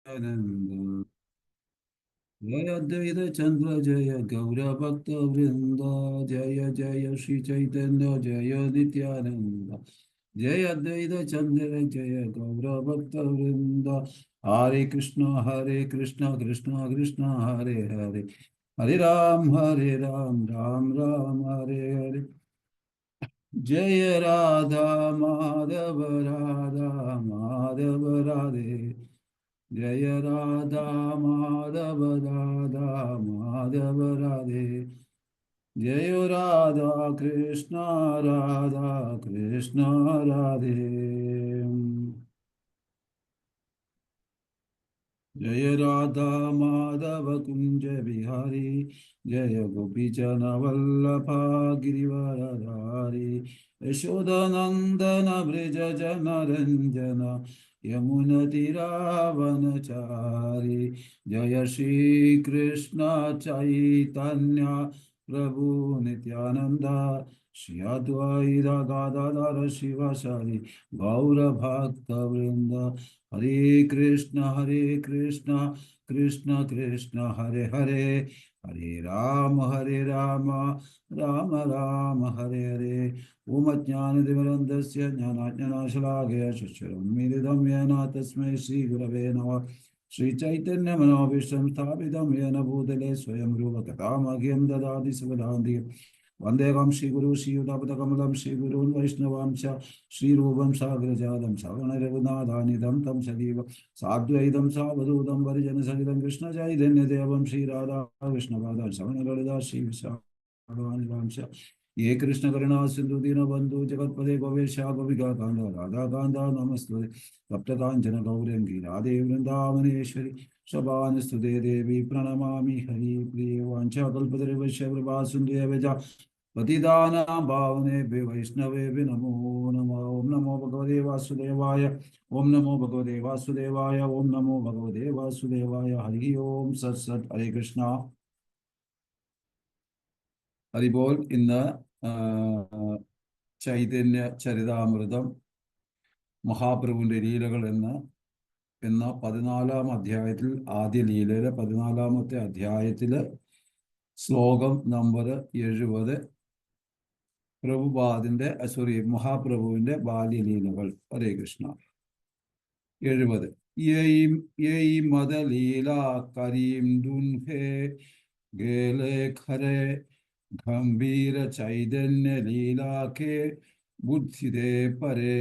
Nanda. Jaya Advaita Chandra Jaya Gaura Bhakta Vrinda Jaya Jaya Shri Chaitanya Jaya Nityananda Jaya Advaita Chandra Jaya Gaura Bhakta Vrinda Hare Krishna Hare Krishna Krishna Krishna Hare Hare Hare Ram Ram Ram Hare Hare Jaya Radha Madhava Radha Madhava Radhe Jaya Radha Madhava Radha Madhava Radhe Jaya Radha Krishna Radha Krishna Radhe Jaya Radha Madhava Kunja Bihari Jaya Gopijana Vallabha Girivaradhari Yashodanandana Vrija Jana Ranjana Yamuna Tiravanachari Jaya Shri Krishna Chaitanya Prabhu Nityananda Shri Advaita Gadadhara Shivasari Gaura Bhakta Vrinda Hare Krishna, Krishna Krishna, Hare Hare, Hare Rama, Rama Rama, Hare Hare. Om Ajnana-timirandasya Jnana-jnana-shalakaya Shashvaram Yena Tasmai Shri Gurave Namah Shri Chaitanya Manobhishtam Sthapitam Yena Bhutale Swayam Rupa Katamagyam Dadadi Savadhanti Vandegam Shri Guru Shri Udapatakamulam Shri Guru Vaishnavam Cha Shri Rupam Sagrajadam Savana Raghunathanidam Tam Sadiva Sadvaitam Savadhutam Varijana Sahitam Krishna Chaitanya Devam Shri Radha Krishna Vadam Savana Lalita Shri Vishnu Ye Krishna Karuna Sindhu Dina Bandhu Jagatpade Govesha Govika Kanda Radha Kanda Namaste Tapta Kanchana Gaurangi Radhe Vrindavaneshwari Shabanistude Devi Pranamami Hari Priya Vancha Kalpadare Vaishyavra Sundevaja Patidana Bhavane Vaishnave Namo Namo Om Namo Bhagavate Vasudevaya Om Namo Bhagavate Vasudevaya Om Namo Bhagavate Vasudevaya Hari Om Sat Sat Hare Krishna Haribol ഇന്ന് ചൈതന്യ ചരിതാമൃതം മഹാപ്രഭുവിൻ്റെ ലീലകൾ എന്ന 14-ാം അധ്യായത്തിൽ ആദ്യ ലീലയിലെ 14-ാമത്തെ അധ്യായത്തിൽ ശ്ലോകം number 70 മഹാപ്രഭുവിൻ്റെ ബാല്യലീലകൾ. ഹരേ കൃഷ്ണ. 70 യൈ മദലീല കരീം ദുൻഹേ ഗേലെ ഖരേ ഗംഭീര ചൈതന്യ ലീലാക്കെ ബുദ്ധിദേ പരേ.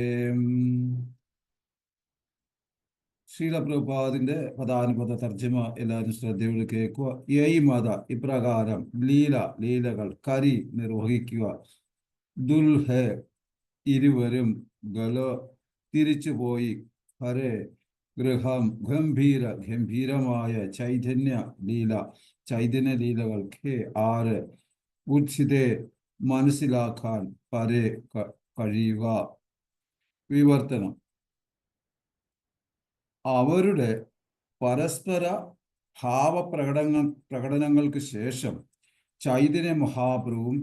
ശ്രീല പ്രഭുപാദിന്റെ പദാനുപദ തർജ്ജമ എല്ലാവരും ശ്രദ്ധയോട് കേൾക്കുക. യൈ മത ഇപ്രകാരം ലീലകൾ കരി നിർവഹിക്കുക, ദുൽഹെ ഇരുവരും, ഗല തിരിച്ചുപോയി, ഹരേ ഗൃഹം, ഗംഭീരമായ ചൈതന്യ ലീലകൾ, ഖേ 6, ബുദ്ധിതെ മനസ്സിലാക്കാൻ, പരേ കഴിയുക. വിവർത്തനം: അവരുടെ പരസ്പര പ്രകടനങ്ങൾക്ക് ശേഷം ചൈതന്യ മഹാപ്രഭുവും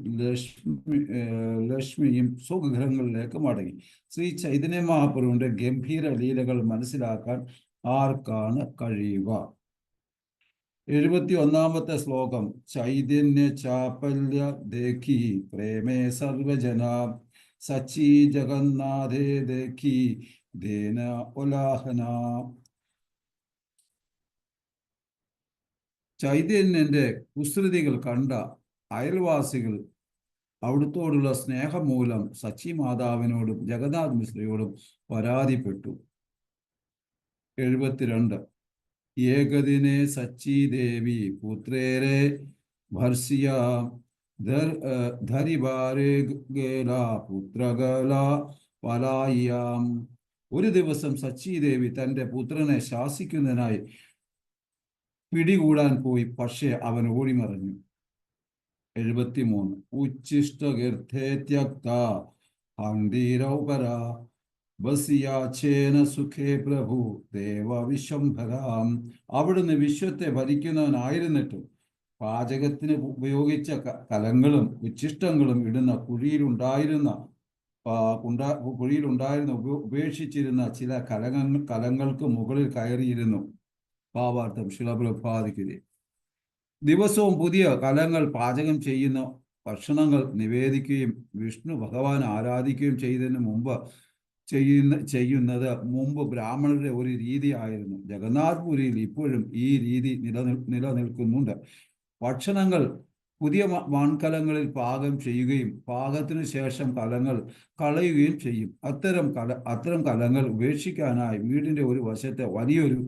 ലക്ഷ്മിയും സ്വഗൃഹങ്ങളിലേക്ക് മടങ്ങി. ശ്രീ ചൈതന്യ മഹാപ്രഭുവിന്റെ ഗംഭീര ലീലകൾ മനസ്സിലാക്കാൻ ആർക്കാണ് കഴിയുക? 71-ാമത്തെ ശ്ലോകം. ചൈതന്യ ചാപല്യ ദേഖി പ്രേമേ സർവജന സച്ചി ജഗന്നാഥേ ദേഖി ദേന ഉലാഹന. ചൈതന്യന്റെ കുസൃതികൾ കണ്ട അയൽവാസികൾ അവിടുത്തോടുള്ള സ്നേഹം മൂലം സച്ചി മാതാവിനോടും ജഗന്നാഥ് മിശ്രയോടും പരാതിപ്പെട്ടു. 72 ഏകദിനെ സച്ചി ദേവി പുത്രേരെ ഭർസിയ ധരിവാരേ ഗേല പുത്രഗല പലായിയാം. ഒരു ദിവസം സച്ചി ദേവി തൻ്റെ പുത്രനെ ശാസിക്കുന്നതിനായി പിടികൂടാൻ പോയി, പക്ഷേ അവൻ ഓടിമറഞ്ഞു. 73 ഉച്ഛിഷ്ടകീർത്തേ ത്യക്ത ഹന്തിരൗപര വസിയാചേന സുഖേ പ്രഭു ദേവ വിശ്വംഭരാം. അവിടുന്ന് വിശ്വത്തെ ഭരിക്കുന്നവനായിരുന്നിട്ടും പാചകത്തിന് ഉപയോഗിച്ച കലങ്ങളും ഉച്ഛിഷ്ടങ്ങളും ഇടുന്ന കുഴിയിലുണ്ടായിരുന്ന ഉപേക്ഷിച്ചിരുന്ന ചില കലങ്ങൾക്ക് മുകളിൽ കയറിയിരുന്നു. ഭാവാർത്ഥം ശിലപ്രഭാതിക്ക് ദിവസവും പുതിയ കലങ്ങൾ പാചകം ചെയ്യുന്ന ഭക്ഷണങ്ങൾ നിവേദിക്കുകയും വിഷ്ണു ഭഗവാൻ ആരാധിക്കുകയും ചെയ്തതിന് മുമ്പ് ചെയ്യുന്നത് മുമ്പ് ബ്രാഹ്മണരുടെ ഒരു രീതിയായിരുന്നു. ജഗന്നാഥ് പുരിയിൽ ഇപ്പോഴും ഈ രീതി നിലനിൽക്കുന്നുണ്ട്. ഭക്ഷണങ്ങൾ പുതിയ മൺകലങ്ങളിൽ പാകം ചെയ്യുകയും പാകത്തിനു ശേഷം കലങ്ങൾ കളയുകയും ചെയ്യും. അത്തരം കലങ്ങൾ ഉപേക്ഷിക്കാനായി വീടിന്റെ ഒരു വശത്തെ വലിയൊരു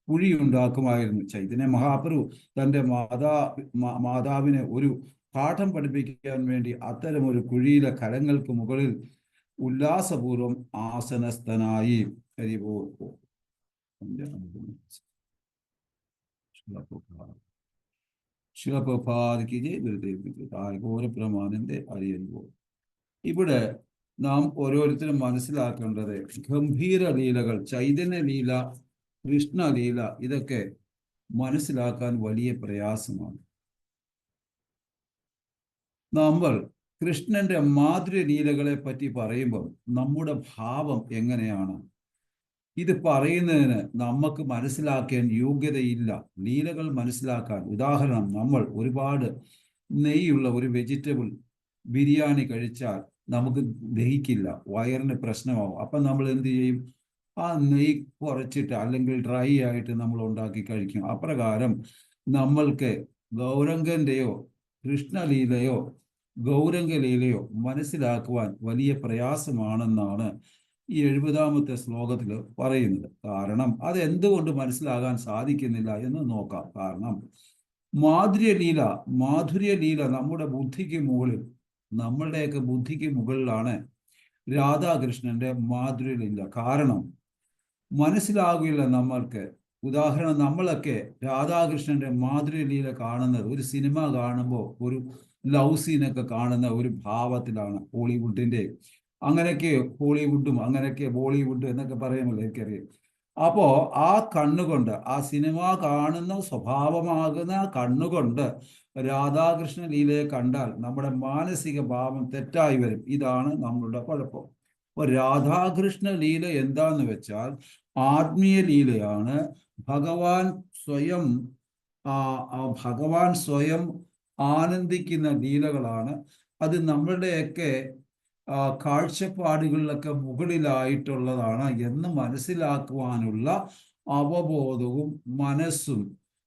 കുഴിയുണ്ടാക്കുമായിരുന്നു. ചൈതന്യ മഹാപ്രഭു തൻ്റെ മാതാവിനെ ഒരു പാഠം പഠിപ്പിക്കാൻ വേണ്ടി അത്തരം ഒരു കുഴിയിലെ കലങ്ങൾക്ക് മുകളിൽ ഉല്ലാസപൂർവം ആസനസ്ഥനായി. ഇവിടെ നാം ഓരോരുത്തരും മനസ്സിലാക്കേണ്ടത് ഗംഭീര ലീലകൾ, ചൈതന്യ ലീല, കൃഷ്ണലീല, ഇതൊക്കെ മനസ്സിലാക്കാൻ വലിയ പ്രയാസമാണ്. നമ്മൾ കൃഷ്ണന്റെ മാധുര്യ ലീലകളെ പറ്റി പറയുമ്പോൾ നമ്മുടെ ഭാവം എങ്ങനെയാണ്? ഇത് പറയുന്നതിന് നമുക്ക് മനസ്സിലാക്കാൻ യോഗ്യതയില്ല. ലീലകൾ മനസ്സിലാക്കാൻ ഉദാഹരണം, നമ്മൾ ഒരുപാട് നെയ്യുള്ള ഒരു വെജിറ്റബിൾ ബിരിയാണി കഴിച്ചാൽ നമുക്ക് ദഹിക്കില്ല, വയറിന് പ്രശ്നമാവും. അപ്പം നമ്മൾ എന്ത് ചെയ്യും? ആ നെയ്യ് കുറച്ചിട്ട് അല്ലെങ്കിൽ ഡ്രൈ ആയിട്ട് നമ്മൾ ഉണ്ടാക്കി കഴിക്കും. അപ്രകാരം നമ്മൾക്ക് ഗൗരംഗന്റെയോ കൃഷ്ണലീലയോ ഗൗരംഗലീലയോ മനസ്സിലാക്കുവാൻ വലിയ പ്രയാസമാണെന്നാണ് ഈ 70-ാമത്തെ ശ്ലോകത്തിൽ പറയുന്നത്. കാരണം അതെന്തുകൊണ്ട് മനസ്സിലാകാൻ സാധിക്കുന്നില്ല എന്ന് നോക്കാം. കാരണം മാധുര്യലീല നമ്മുടെ ബുദ്ധിക്ക് മുകളിൽ, നമ്മളുടെയൊക്കെ ബുദ്ധിക്ക് മുകളിലാണ് രാധാകൃഷ്ണന്റെ മാധുര്യലീല. കാരണം മനസ്സിലാകില്ല നമ്മൾക്ക്. ഉദാഹരണം, നമ്മളൊക്കെ രാധാകൃഷ്ണന്റെ മാധുര്യലീല കാണുന്നത് ഒരു സിനിമ കാണുമ്പോൾ ഒരു ലവ് സീനൊക്കെ കാണുന്ന ഒരു ഭാവത്തിലാണ്. ഹോളിവുഡിന്റെ അങ്ങനെയൊക്കെ, ഹോളിവുഡും അങ്ങനെയൊക്കെ ബോളിവുഡും എന്നൊക്കെ പറയുമല്ലോ, എനിക്കറിയാം. അപ്പോ ആ കണ്ണുകൊണ്ട്, ആ സിനിമ കാണുന്ന സ്വഭാവമാകുന്ന കണ്ണുകൊണ്ട് രാധാകൃഷ്ണ ലീലയെ കണ്ടാൽ നമ്മുടെ മാനസിക ഭാവം തെറ്റായി വരും. ഇതാണ് നമ്മളുടെ കുഴപ്പം. അപ്പൊ രാധാകൃഷ്ണ ലീല എന്താന്ന് വെച്ചാൽ ആത്മീയ ലീലയാണ്. ഭഗവാൻ സ്വയം ആനന്ദിക്കുന്ന ലീലകളാണ്. അത് നമ്മളുടെയൊക്കെ കാഴ്ചപ്പാടുകളിലൊക്കെ മുകളിലായിട്ടുള്ളതാണ് എന്ന് മനസ്സിലാക്കുവാനുള്ള അവബോധവും മനസ്സും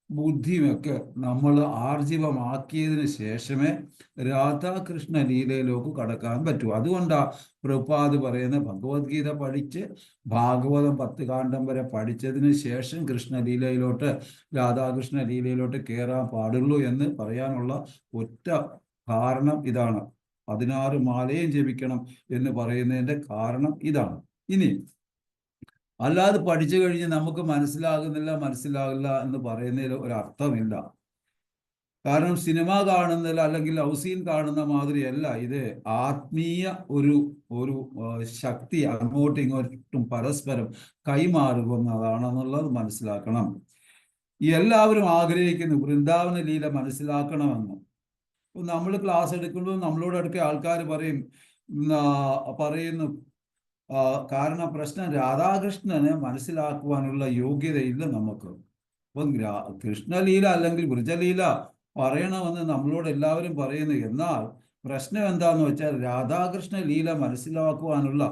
ബുദ്ധിയുമൊക്കെ നമ്മൾ ആർജിവമാക്കിയതിന് ശേഷമേ രാധാകൃഷ്ണ ലീലയിലേക്ക് കടക്കാൻ പറ്റൂ. അതുകൊണ്ടാണ് പ്രഭുപാദ് പറയുന്ന ഭഗവത്ഗീത പഠിച്ച് ഭാഗവതം 10 കാണ്ഡം വരെ പഠിച്ചതിന് ശേഷം കൃഷ്ണലീലയിലോട്ട്, രാധാകൃഷ്ണ ലീലയിലോട്ട് കയറാൻ പാടുള്ളൂ എന്ന് പറയാനുള്ള ഒറ്റ കാരണം ഇതാണ്. 16 മാലയും ജപിക്കണം എന്ന് പറയുന്നതിന്റെ കാരണം ഇതാണ്. ഇനി അല്ലാതെ പഠിച്ചു കഴിഞ്ഞ് നമുക്ക് മനസ്സിലാകില്ല എന്ന് പറയുന്നതിൽ ഒരർത്ഥമില്ല. കാരണം സിനിമ കാണുന്നതിൽ അല്ലെങ്കിൽ ലവ് സീൻ കാണുന്ന മാതിരിയല്ല ഇത്. ആത്മീയ ഒരു ശക്തി അങ്ങോട്ടും ഇങ്ങോട്ടും പരസ്പരം കൈമാറുന്നതാണെന്നുള്ളത് മനസ്സിലാക്കണം. എല്ലാവരും ആഗ്രഹിക്കുന്നു വൃന്ദാവന ലീല മനസ്സിലാക്കണമെന്ന്. നമ്മൾ ക്ലാസ് എടുക്കുമ്പോൾ നമ്മളോട് അടുക്ക ആൾക്കാർ പറയുന്നു കാരണം പ്രശ്നം രാധാകൃഷ്ണനെ മനസ്സിലാക്കുവാനുള്ള യോഗ്യതയില്ല നമുക്ക്. അപ്പം കൃഷ്ണലീല അല്ലെങ്കിൽ വൃജലീല പറയണമെന്ന് നമ്മളോട് എല്ലാവരും പറയുന്നു. എന്നാൽ പ്രശ്നം എന്താന്ന് വെച്ചാൽ രാധാകൃഷ്ണ ലീല മനസ്സിലാക്കുവാനുള്ള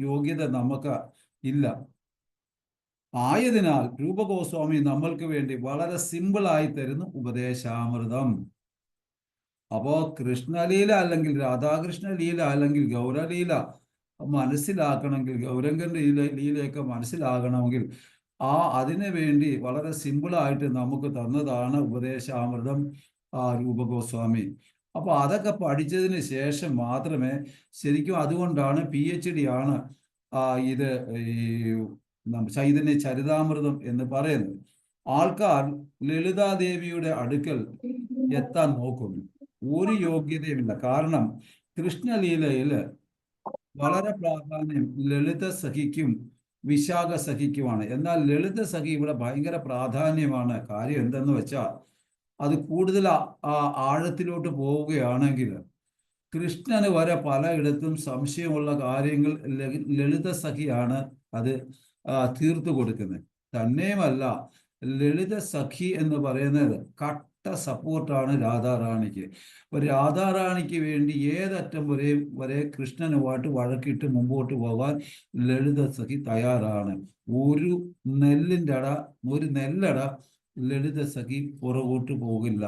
യോഗ്യത നമുക്ക് ഇല്ല. ആയതിനാൽ രൂപഗോസ്വാമി നമ്മൾക്ക് വേണ്ടി വളരെ സിമ്പിളായി തരുന്നു ഉപദേശാമൃതം. അപ്പോ കൃഷ്ണലീല അല്ലെങ്കിൽ രാധാകൃഷ്ണ ലീല അല്ലെങ്കിൽ ഗൗരലീല മനസ്സിലാക്കണമെങ്കിൽ, ഗൗരംഗന്റെ ലീലയൊക്കെ മനസ്സിലാകണമെങ്കിൽ അതിനു വേണ്ടി വളരെ സിമ്പിളായിട്ട് നമുക്ക് തന്നതാണ് ഉപദേശാമൃതം രൂപഗോസ്വാമി. അപ്പൊ അതൊക്കെ പഠിച്ചതിന് ശേഷം മാത്രമേ ശരിക്കും, അതുകൊണ്ടാണ് PhD ആണ് ഇത് ഈ ചൈതന്യ ചരിതാമൃതം എന്ന് പറയുന്നത്. ആൾക്കാർ ലളിതാദേവിയുടെ അടുക്കൽ എത്താൻ നോക്കുന്നു, ഒരു യോഗ്യതയുമില്ല. കാരണം കൃഷ്ണലീലയിൽ വളരെ പ്രാധാന്യം ലളിത സഖിക്കും വിശാഖ സഖിക്കുമാണ്. എന്നാൽ ലളിത സഖി ഇവിടെ ഭയങ്കര പ്രാധാന്യമാണ്. കാര്യം എന്തെന്ന് വെച്ചാൽ അത് കൂടുതൽ ആഴത്തിലോട്ട് പോവുകയാണെങ്കിൽ കൃഷ്ണന് വരെ പലയിടത്തും സംശയമുള്ള കാര്യങ്ങൾ ലളിത സഖിയാണ് അത് തീർത്തു കൊടുക്കുന്നത്. തന്നെയുമല്ല, ലളിത സഖി എന്ന് പറയുന്നത് കട്ട സപ്പോർട്ടാണ് രാധാറാണിക്ക്. അപ്പൊ രാധാറാണിക്ക് വേണ്ടി ഏതറ്റം വരെ കൃഷ്ണനുമായിട്ട് വഴക്കിട്ട് മുമ്പോട്ട് പോകാൻ ലളിത സഖി തയ്യാറാണ്. ഒരു നെല്ലിൻ്റെ അട ഒരു നെല്ലട ലളിത സഖി പുറകോട്ട് പോകില്ല.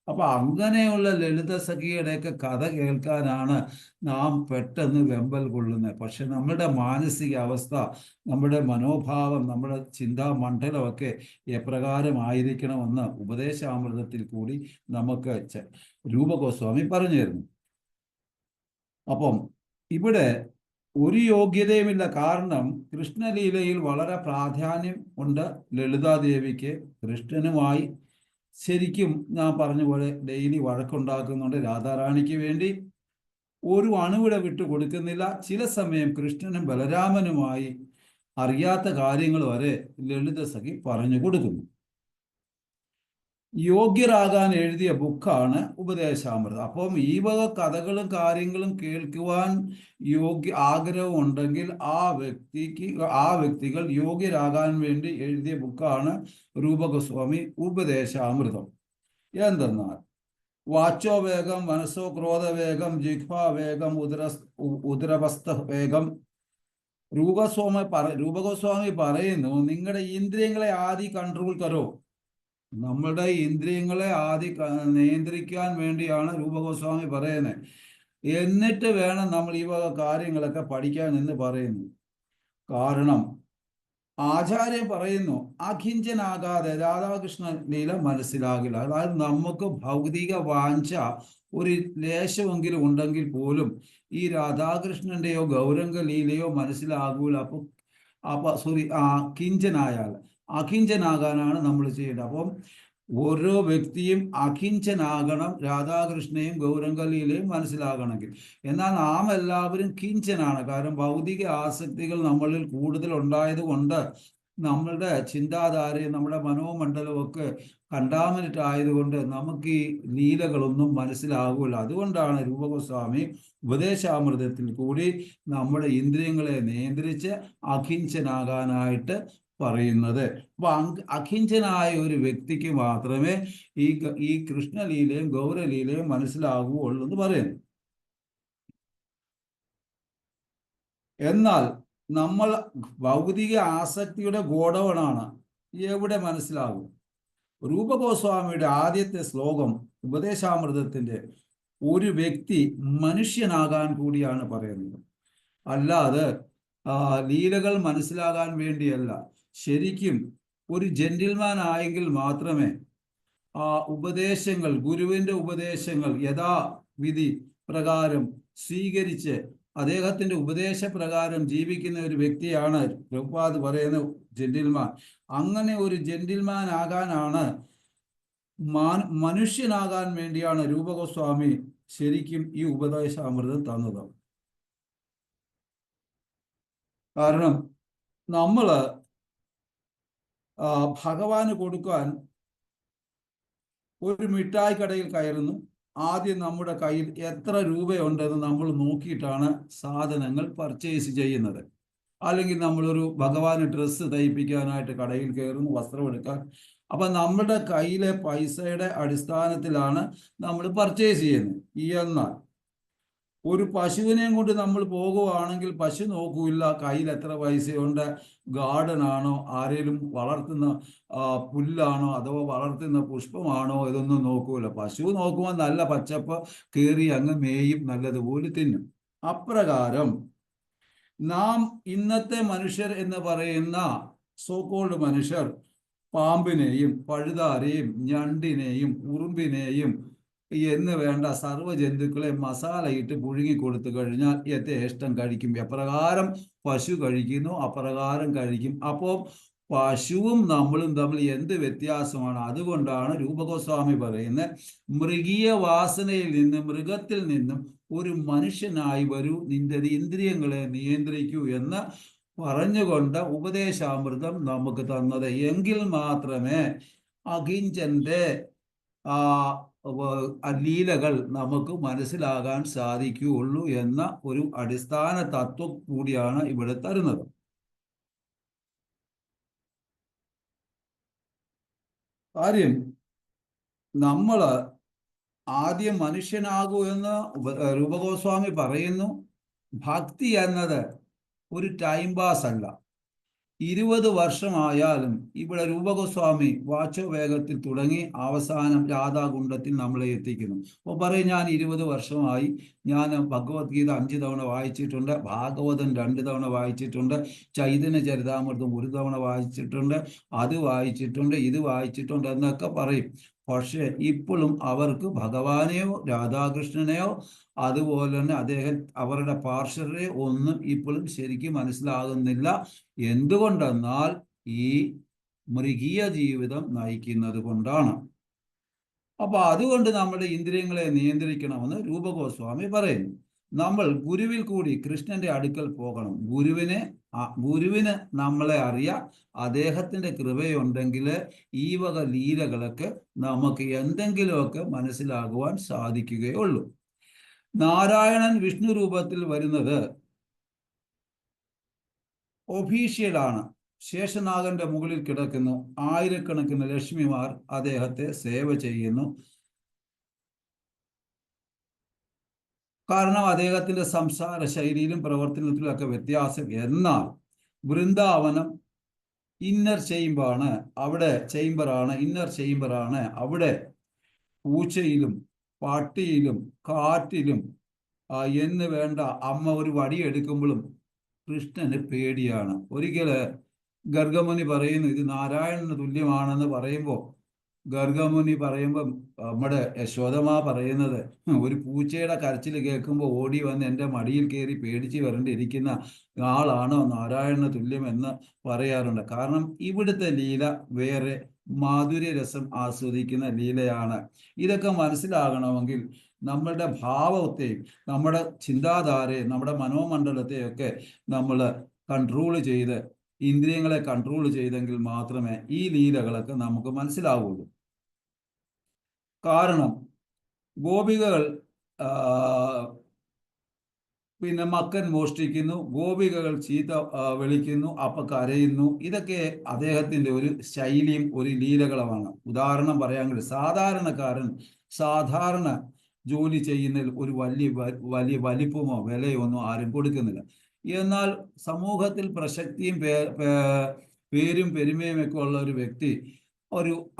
അപ്പൊ അങ്ങനെയുള്ള ലളിത സഖിയുടെയൊക്കെ കഥ കേൾക്കാനാണ് നാം പെട്ടെന്ന് വെമ്പൽ കൊള്ളുന്നത്. പക്ഷെ നമ്മുടെ മാനസികാവസ്ഥ, നമ്മുടെ മനോഭാവം, നമ്മുടെ ചിന്താമണ്ഡലമൊക്കെ എപ്രകാരമായിരിക്കണമെന്ന് ഉപദേശാമൃതത്തിൽ കൂടി നമുക്ക് രൂപഗോസ്വാമി പറഞ്ഞു തരുന്നു. അപ്പം ഇവിടെ ഒരു യോഗ്യതയുമില്ല. കാരണം കൃഷ്ണലീലയിൽ വളരെ പ്രാധാന്യം ഉണ്ട് ലളിതാദേവിക്ക്. കൃഷ്ണനുമായി ശരിക്കും ഞാൻ പറഞ്ഞ പോലെ ഡെയിലി വഴക്കുണ്ടാക്കുന്നുണ്ട്. രാധാറാണിക്ക് വേണ്ടി ഒരു അണുവിട വിട്ടു കൊടുക്കുന്നില്ല. ചില സമയം കൃഷ്ണനും ബലരാമനുമായി അറിയാത്ത കാര്യങ്ങൾ വരെ ലളിത സഖി പറഞ്ഞു കൊടുക്കുന്നു. യോഗ്യരാകാൻ എഴുതിയ ബുക്കാണ് ഉപദേശാമൃതം. അപ്പം ഈ വക കഥകളും കാര്യങ്ങളും കേൾക്കുവാൻ ആഗ്രഹം ഉണ്ടെങ്കിൽ ആ വ്യക്തികൾ യോഗ്യരാകാൻ വേണ്ടി എഴുതിയ ബുക്കാണ് രൂപഗോസ്വാമി ഉപദേശാമൃതം. എന്തെന്നാൽ വാച്ചോ വേഗം, മനസ്സോ ക്രോധവേഗം, ജിഹ്വാ വേഗം, ഉദരവസ്ഥ വേഗം. രൂപഗോസ്വാമി പറയുന്നു, നിങ്ങളുടെ ഇന്ദ്രിയങ്ങളെ ആദ്യം കൺട്രോൾ കരോ. നമ്മളുടെ ഇന്ദ്രിയങ്ങളെ ആദ്യം നിയന്ത്രിക്കാൻ വേണ്ടിയാണ് രൂപഗോസ്വാമി പറയുന്നത്. എന്നിട്ട് വേണം നമ്മൾ ഈ വക കാര്യങ്ങളൊക്കെ പഠിക്കാൻ എന്ന് പറയുന്നു. കാരണം ആചാര്യൻ പറയുന്നു, അഖിഞ്ചനാകാതെ രാധാകൃഷ്ണ ലീല മനസ്സിലാകില്ല. അതായത് നമുക്ക് ഭൗതിക വാഞ്ച ഒരു ലേശമെങ്കിലും ഉണ്ടെങ്കിൽ പോലും ഈ രാധാകൃഷ്ണന്റെയോ ഗൗരംഗ ലീലയോ മനസ്സിലാകൂല. കിഞ്ചനായാൽ അഖിഞ്ചനാകാനാണ് നമ്മൾ ചെയ്യേണ്ടത്. അപ്പം ഓരോ വ്യക്തിയും അഖിഞ്ചനാകണം രാധാകൃഷ്ണയും ഗൗരംഗലീലയും മനസ്സിലാകണമെങ്കിൽ. എന്നാൽ നാം എല്ലാവരും കിഞ്ചനാണ്. കാരണം ഭൗതിക ആസക്തികൾ നമ്മളിൽ കൂടുതൽ ഉണ്ടായത് കൊണ്ട് നമ്മളുടെ ചിന്താധാരയും നമ്മുടെ മനോമണ്ഡലവും ഒക്കെ കണ്ടാമിനേറ്റ് ആയതുകൊണ്ട് നമുക്ക് ഈ ലീലകളൊന്നും മനസ്സിലാകൂല. അതുകൊണ്ടാണ് രൂപഗോസ്വാമി ഉപദേശാമൃതത്തിൽ കൂടി നമ്മുടെ ഇന്ദ്രിയങ്ങളെ നിയന്ത്രിച്ച് അഖിഞ്ചനാകാനായിട്ട് പറയുന്നത്. അപ്പൊ അഖിഞ്ചനായ ഒരു വ്യക്തിക്ക് മാത്രമേ ഈ കൃഷ്ണലീലയും ഗൗരലീലയും മനസ്സിലാകുകയുള്ളൂ എന്ന് പറയുന്നു. എന്നാൽ നമ്മൾ ഭൗതിക ആസക്തിയുടെ ഗോഡവനാണ്. എവിടെ മനസ്സിലാകും? രൂപഗോസ്വാമിയുടെ ആദ്യത്തെ ശ്ലോകം ഉപദേശാമൃതത്തിന്റെ ഒരു വ്യക്തി മനുഷ്യനാകാൻ കൂടിയാണ് പറയുന്നത്. അല്ലാതെ ലീലകൾ മനസ്സിലാകാൻ വേണ്ടിയല്ല. ശരിക്കും ഒരു ജെന്റിൽമാൻ ആയെങ്കിൽ മാത്രമേ ഉപദേശങ്ങൾ, ഗുരുവിന്റെ ഉപദേശങ്ങൾ യഥാവിധി പ്രകാരം സ്വീകരിച്ച് അദ്ദേഹത്തിന്റെ ഉപദേശപ്രകാരം ജീവിക്കുന്ന ഒരു വ്യക്തിയാണ് പ്രഭുപാദ് പറയുന്ന ജെന്റിൽമാൻ. അങ്ങനെ ഒരു ജെന്റിൽമാൻ ആകാനാണ്, മനുഷ്യനാകാൻ വേണ്ടിയാണ് രൂപഗോസ്വാമി ശരിക്കും ഈ ഉപദേശാമൃതം തന്നത്. കാരണം നമ്മള് ഭഗവാന് കൊടുക്കാൻ ഒരു മിഠായി കടയിൽ കയറുന്നു. ആദ്യം നമ്മുടെ കയ്യിൽ എത്ര രൂപയുണ്ടെന്ന് നമ്മൾ നോക്കിയിട്ടാണ് സാധനങ്ങൾ പർച്ചേസ് ചെയ്യുന്നത്. അല്ലെങ്കിൽ നമ്മളൊരു ഭഗവാന് ഡ്രസ്സ് തയ്പ്പിക്കാനായിട്ട് കടയിൽ കയറുന്നു, വസ്ത്രം എടുക്കാൻ. അപ്പൊ നമ്മുടെ കയ്യിലെ പൈസയുടെ അടിസ്ഥാനത്തിലാണ് നമ്മൾ പർച്ചേസ് ചെയ്യുന്നത്. എന്നാൽ ഒരു പശുവിനെയും കൊണ്ട് നമ്മൾ പോകുവാണെങ്കിൽ പശു നോക്കൂല്ല കയ്യിൽ എത്ര പൈസയുണ്ട്, ഗാർഡൻ ആണോ, ആരെങ്കിലും വളർത്തുന്ന പുല്ലാണോ അഥവാ വളർത്തുന്ന പുഷ്പമാണോ, ഇതൊന്നും നോക്കൂല. പശു നോക്കുമ്പോൾ നല്ല പച്ചപ്പ് കയറി അങ്ങ് മേയും, നല്ലതുപോലെ തിന്നും. അപ്രകാരം നാം ഇന്നത്തെ മനുഷ്യർ എന്ന് പറയുന്ന സോക്കോൾഡ് മനുഷ്യർ പാമ്പിനെയും പഴുതാരെയും ഞണ്ടിനെയും ഉറുമ്പിനെയും എന്ന് വേണ്ട സർവ്വജന്തുക്കളെ മസാലയിട്ട് പുഴുങ്ങി കൊടുത്തു കഴിഞ്ഞാൽ യഥേഷ്ടം കഴിക്കും. എപ്രകാരം പശു കഴിക്കുന്നു അപ്രകാരം കഴിക്കും. അപ്പോൾ പശുവും നമ്മളും തമ്മിൽ എന്ത് വ്യത്യാസമാണ്? അതുകൊണ്ടാണ് രൂപഗോസ്വാമി പറയുന്നത്, മൃഗീയ വാസനയിൽ നിന്നും മൃഗത്തിൽ നിന്നും ഒരു മനുഷ്യനായി വരൂ, നിന്റെ ഇന്ദ്രിയങ്ങളെ നിയന്ത്രിക്കൂ എന്ന് പറഞ്ഞുകൊണ്ട് ഉപദേശാമൃതം നമുക്ക് തന്നത്. എങ്കിൽ മാത്രമേ അകിഞ്ചന്റെ ലീലകൾ നമുക്ക് മനസ്സിലാകാൻ സാധിക്കുകയുള്ളൂ എന്ന ഒരു അടിസ്ഥാന തത്വം കൂടിയാണ് ഇവിടെ തരുന്നത്. കാര്യം നമ്മള് ആദ്യം മനുഷ്യനാകൂ എന്ന് രൂപഗോസ്വാമി പറയുന്നു. ഭക്തി എന്നത് ഒരു ടൈം പാസ് അല്ല. 20 വർഷമായാലും ഇവിടെ രൂപഗോസ്വാമി വാച്ചോ വേഗത്തിൽ തുടങ്ങി അവസാനം രാധാകുണ്ഡത്തിൽ നമ്മളെ എത്തിക്കുന്നു. അപ്പോൾ പറയും, ഞാൻ 20 വർഷമായി, ഞാൻ ഭഗവത്ഗീത 5 തവണ വായിച്ചിട്ടുണ്ട്, ഭാഗവതം 2 തവണ വായിച്ചിട്ടുണ്ട്, ചൈതന്യ ചരിതാമൃതം 1 തവണ വായിച്ചിട്ടുണ്ട്, അത് വായിച്ചിട്ടുണ്ട്, ഇത് വായിച്ചിട്ടുണ്ട് എന്നൊക്കെ പറയും. പക്ഷെ ഇപ്പോഴും അവർക്ക് ഭഗവാനെയോ രാധാകൃഷ്ണനെയോ അതുപോലെ തന്നെ അവരുടെ പാർഷരെ ഒന്നും ഇപ്പോഴും ശരിക്കും മനസ്സിലാകുന്നില്ല. എന്തുകൊണ്ടെന്നാൽ ഈ മൃഗീയ ജീവിതം നയിക്കുന്നത് കൊണ്ടാണ്. അപ്പൊ അതുകൊണ്ട് നമ്മുടെ ഇന്ദ്രിയങ്ങളെ നിയന്ത്രിക്കണമെന്ന് രൂപഗോസ്വാമി പറയുന്നു. നമ്മൾ ഗുരുവിൽ കൂടി കൃഷ്ണന്റെ അടുക്കൽ പോകണം. ഗുരുവിന് നമ്മളെ അറിയാം. അദ്ദേഹത്തിന്റെ കൃപയുണ്ടെങ്കിൽ ഈ വക ലീലകളൊക്കെ നമുക്ക് എന്തെങ്കിലുമൊക്കെ മനസ്സിലാകുവാൻ സാധിക്കുകയുള്ളൂ. നാരായണൻ വിഷ്ണു രൂപത്തിൽ വരുന്നത് ഒഫീഷ്യലാണ്. ശേഷനാഗന്റെ മുകളിൽ കിടക്കുന്നു. ആയിരക്കണക്കിന് ലക്ഷ്മിമാർ അദ്ദേഹത്തെ സേവ ചെയ്യുന്നു. കാരണം അദ്ദേഹത്തിന്റെ സംസാര ശൈലിയിലും പ്രവർത്തനത്തിലും ഒക്കെ വ്യത്യാസം. എന്നാൽ വൃന്ദാവനം ഇന്നർ ചേംബറാണ്. ഇന്നർ ചേംബറാണ്. അവിടെ പൂച്ചയിലും പട്ടിയിലും കാറ്റിലും എന്ന് വേണ്ട, അമ്മ ഒരു വടിയെടുക്കുമ്പോഴും കൃഷ്ണന് പേടിയാണ്. ഒരിക്കല് ഗർഗമുനി പറയുന്നു, ഇത് നാരായണന് തുല്യമാണെന്ന് പറയുമ്പോൾ നമ്മുടെ യശോദമ്മ പറയുന്നത്, ഒരു പൂച്ചയുടെ കരച്ചിൽ കേൾക്കുമ്പോൾ ഓടി വന്ന് എൻ്റെ മടിയിൽ കയറി പേടിച്ച് വരണ്ടിരിക്കുന്ന ആളാണോ നാരായണന് തുല്യം എന്ന് പറയാറുണ്ട്. കാരണം ഇവിടുത്തെ ലീല വേറെ, മാധുര്യരസം ആസ്വദിക്കുന്ന ലീലയാണ്. ഇതൊക്കെ മനസ്സിലാകണമെങ്കിൽ നമ്മളുടെ ഭാവത്തെയും നമ്മുടെ ചിന്താധാരയും നമ്മുടെ മനോമണ്ഡലത്തെയൊക്കെ നമ്മൾ കൺട്രോൾ ചെയ്ത്, ഇന്ദ്രിയങ്ങളെ കൺട്രോൾ ചെയ്തെങ്കിൽ മാത്രമേ ഈ ലീലകളൊക്കെ നമുക്ക് മനസ്സിലാവുള്ളൂ. കാരണം ഗോപികകൾ പിന്നെ മക്കൻ മോഷ്ടിക്കുന്നു, ഗോപികകൾ ചീത്ത വിളിക്കുന്നു, അപ്പൊ കരയുന്നു. ഇതൊക്കെ അദ്ദേഹത്തിന്റെ ഒരു ശൈലിയും ഒരു ലീലകളുമാണ്. ഉദാഹരണം പറയാമെങ്കിൽ സാധാരണ ജോലി ചെയ്യുന്നതിൽ ഒരു വലിയ വലിപ്പമോ വിലയോ ഒന്നും ആരും കൊടുക്കുന്നില്ല. എന്നാൽ സമൂഹത്തിൽ പ്രസക്തിയും പേരും പെരുമയും ഒക്കെ ഉള്ള ഒരു വ്യക്തി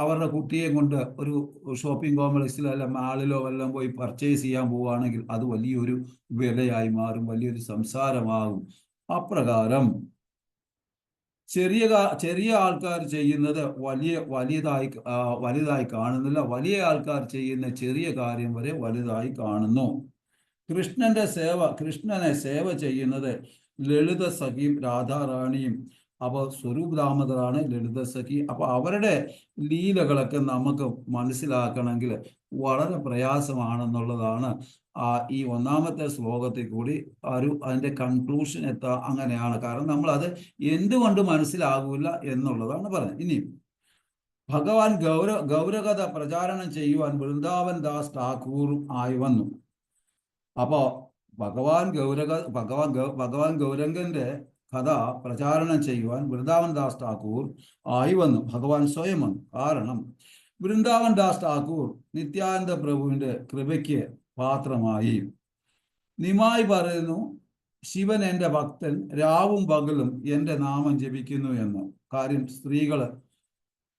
അവരുടെ കുട്ടിയെ കൊണ്ട് ഒരു ഷോപ്പിംഗ് കോംപ്ലക്സിലോ അല്ല മാളിലോ വല്ലതും പോയി പർച്ചേസ് ചെയ്യാൻ പോവുകയാണെങ്കിൽ അത് വലിയൊരു വിലയായി മാറും, വലിയൊരു സംസാരമാകും. അപ്രകാരം ചെറിയ ആൾക്കാർ ചെയ്യുന്നത് വലുതായി കാണുന്നില്ല. വലിയ ആൾക്കാർ ചെയ്യുന്ന ചെറിയ കാര്യം വരെ വലുതായി കാണുന്നു. കൃഷ്ണനെ സേവ ചെയ്യുന്നത് ലളിത സഖിയും രാധാറാണിയും. അപ്പോൾ സ്വരൂപ് ദാമോദറാണ് ലളിത സഖി. അപ്പൊ അവരുടെ ലീലകളൊക്കെ നമുക്ക് മനസ്സിലാക്കണമെങ്കിൽ വളരെ പ്രയാസമാണെന്നുള്ളതാണ് ഈ ഒന്നാമത്തെ ശ്ലോകത്തിൽ കൂടി അതിന്റെ കൺക്ലൂഷൻ അങ്ങനെയാണ്. കാരണം നമ്മൾ അത് എന്തുകൊണ്ട് മനസ്സിലാകൂല എന്നുള്ളതാണ് പറയുന്നത്. ഇനി ഭഗവാൻ ഗൗരകഥ പ്രചാരണം ചെയ്യുവാൻ വൃന്ദാവൻ ദാസ് ഠാക്കൂറും ആയി വന്നു. അപ്പോ ഭഗവാൻ ഗൗരംഗന്റെ കഥ പ്രചാരണം ചെയ്യുവാൻ വൃന്ദാവൻ ദാസ് ഠാക്കൂർ ആയി വന്നു. ഭഗവാൻ സ്വയം വന്നു. കാരണം വൃന്ദാവൻ ദാസ് ഠാക്കൂർ നിത്യാനന്ദ പ്രഭുവിന്റെ കൃപയ്ക്ക് പാത്രമായി. നിമായി പറയുന്നു, ശിവൻ എൻ്റെ ഭക്തൻ, രാവും പകലും എൻ്റെ നാമം ജപിക്കുന്നു എന്ന്. കാര്യം സ്ത്രീകള്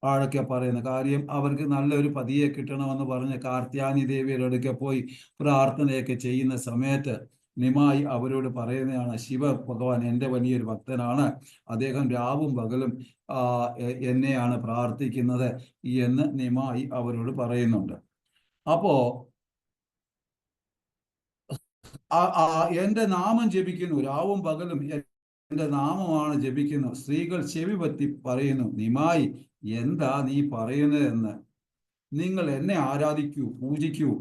ആഴൊക്കെ പറയുന്ന കാര്യം, അവർക്ക് നല്ലൊരു പതിയെ കിട്ടണമെന്ന് പറഞ്ഞ് കാർത്യാനി ദേവിയുടെ അടുക്കെ പോയി പ്രാർത്ഥനയൊക്കെ ചെയ്യുന്ന സമയത്ത് നിമായി അവരോട് പറയുന്നതാണ്, ശിവ ഭഗവാൻ എൻ്റെ വലിയൊരു ഭക്തനാണ്, അദ്ദേഹം രാവും പകലും എന്നെയാണ് പ്രാർത്ഥിക്കുന്നത് എന്ന് നിമായി അവരോട് പറയുന്നുണ്ട്. അപ്പോ എൻ്റെ നാമം ജപിക്കുന്നു, രാവും പകലും എൻ്റെ നാമമാണ് ജപിക്കുന്നു. സ്ത്രീകൾ ചെവി പറ്റി പറയുന്നു, നിമായി എന്താ നീ പറയുന്നതെന്ന്? നിങ്ങൾ എന്നെ ആരാധിക്കൂ, പൂജിക്കൂ,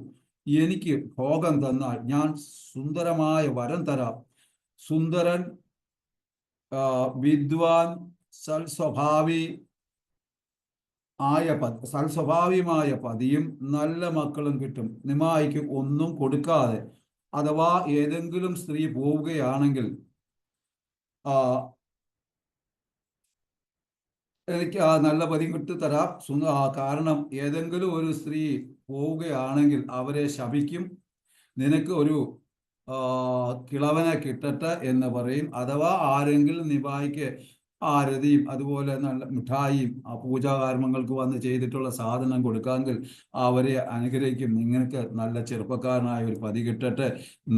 എനിക്ക് ഭോഗം തന്നാൽ ഞാൻ സുന്ദരമായ വരം തരാം. സുന്ദരൻ, വിദ്വാൻ, സൽസ്വഭാവിയുമായ പതിയും നല്ല മക്കളും കിട്ടും. നിമായിക്ക് ഒന്നും കൊടുക്കാതെ അഥവാ ഏതെങ്കിലും സ്ത്രീ പോവുകയാണെങ്കിൽ എനിക്ക് ആ നല്ല പതികിട്ട് തരാം. കാരണം ഏതെങ്കിലും ഒരു സ്ത്രീ പോവുകയാണെങ്കിൽ അവരെ ശപിക്കും. നിനക്ക് ഒരു ആ, കിളവനെ കിട്ടട്ടെ എന്ന് പറയും. അഥവാ ആരെങ്കിലും നിവായിക്ക് ആരതിയും അതുപോലെ നല്ല മിഠായിയും ആ പൂജാകർമ്മങ്ങൾക്ക് വന്ന് ചെയ്തിട്ടുള്ള സാധനം കൊടുക്കാമെങ്കിൽ അവരെ അനുഗ്രഹിക്കും. നിങ്ങൾക്ക് നല്ല ചെറുപ്പക്കാരനായ ഒരു പതി കിട്ടട്ടെ,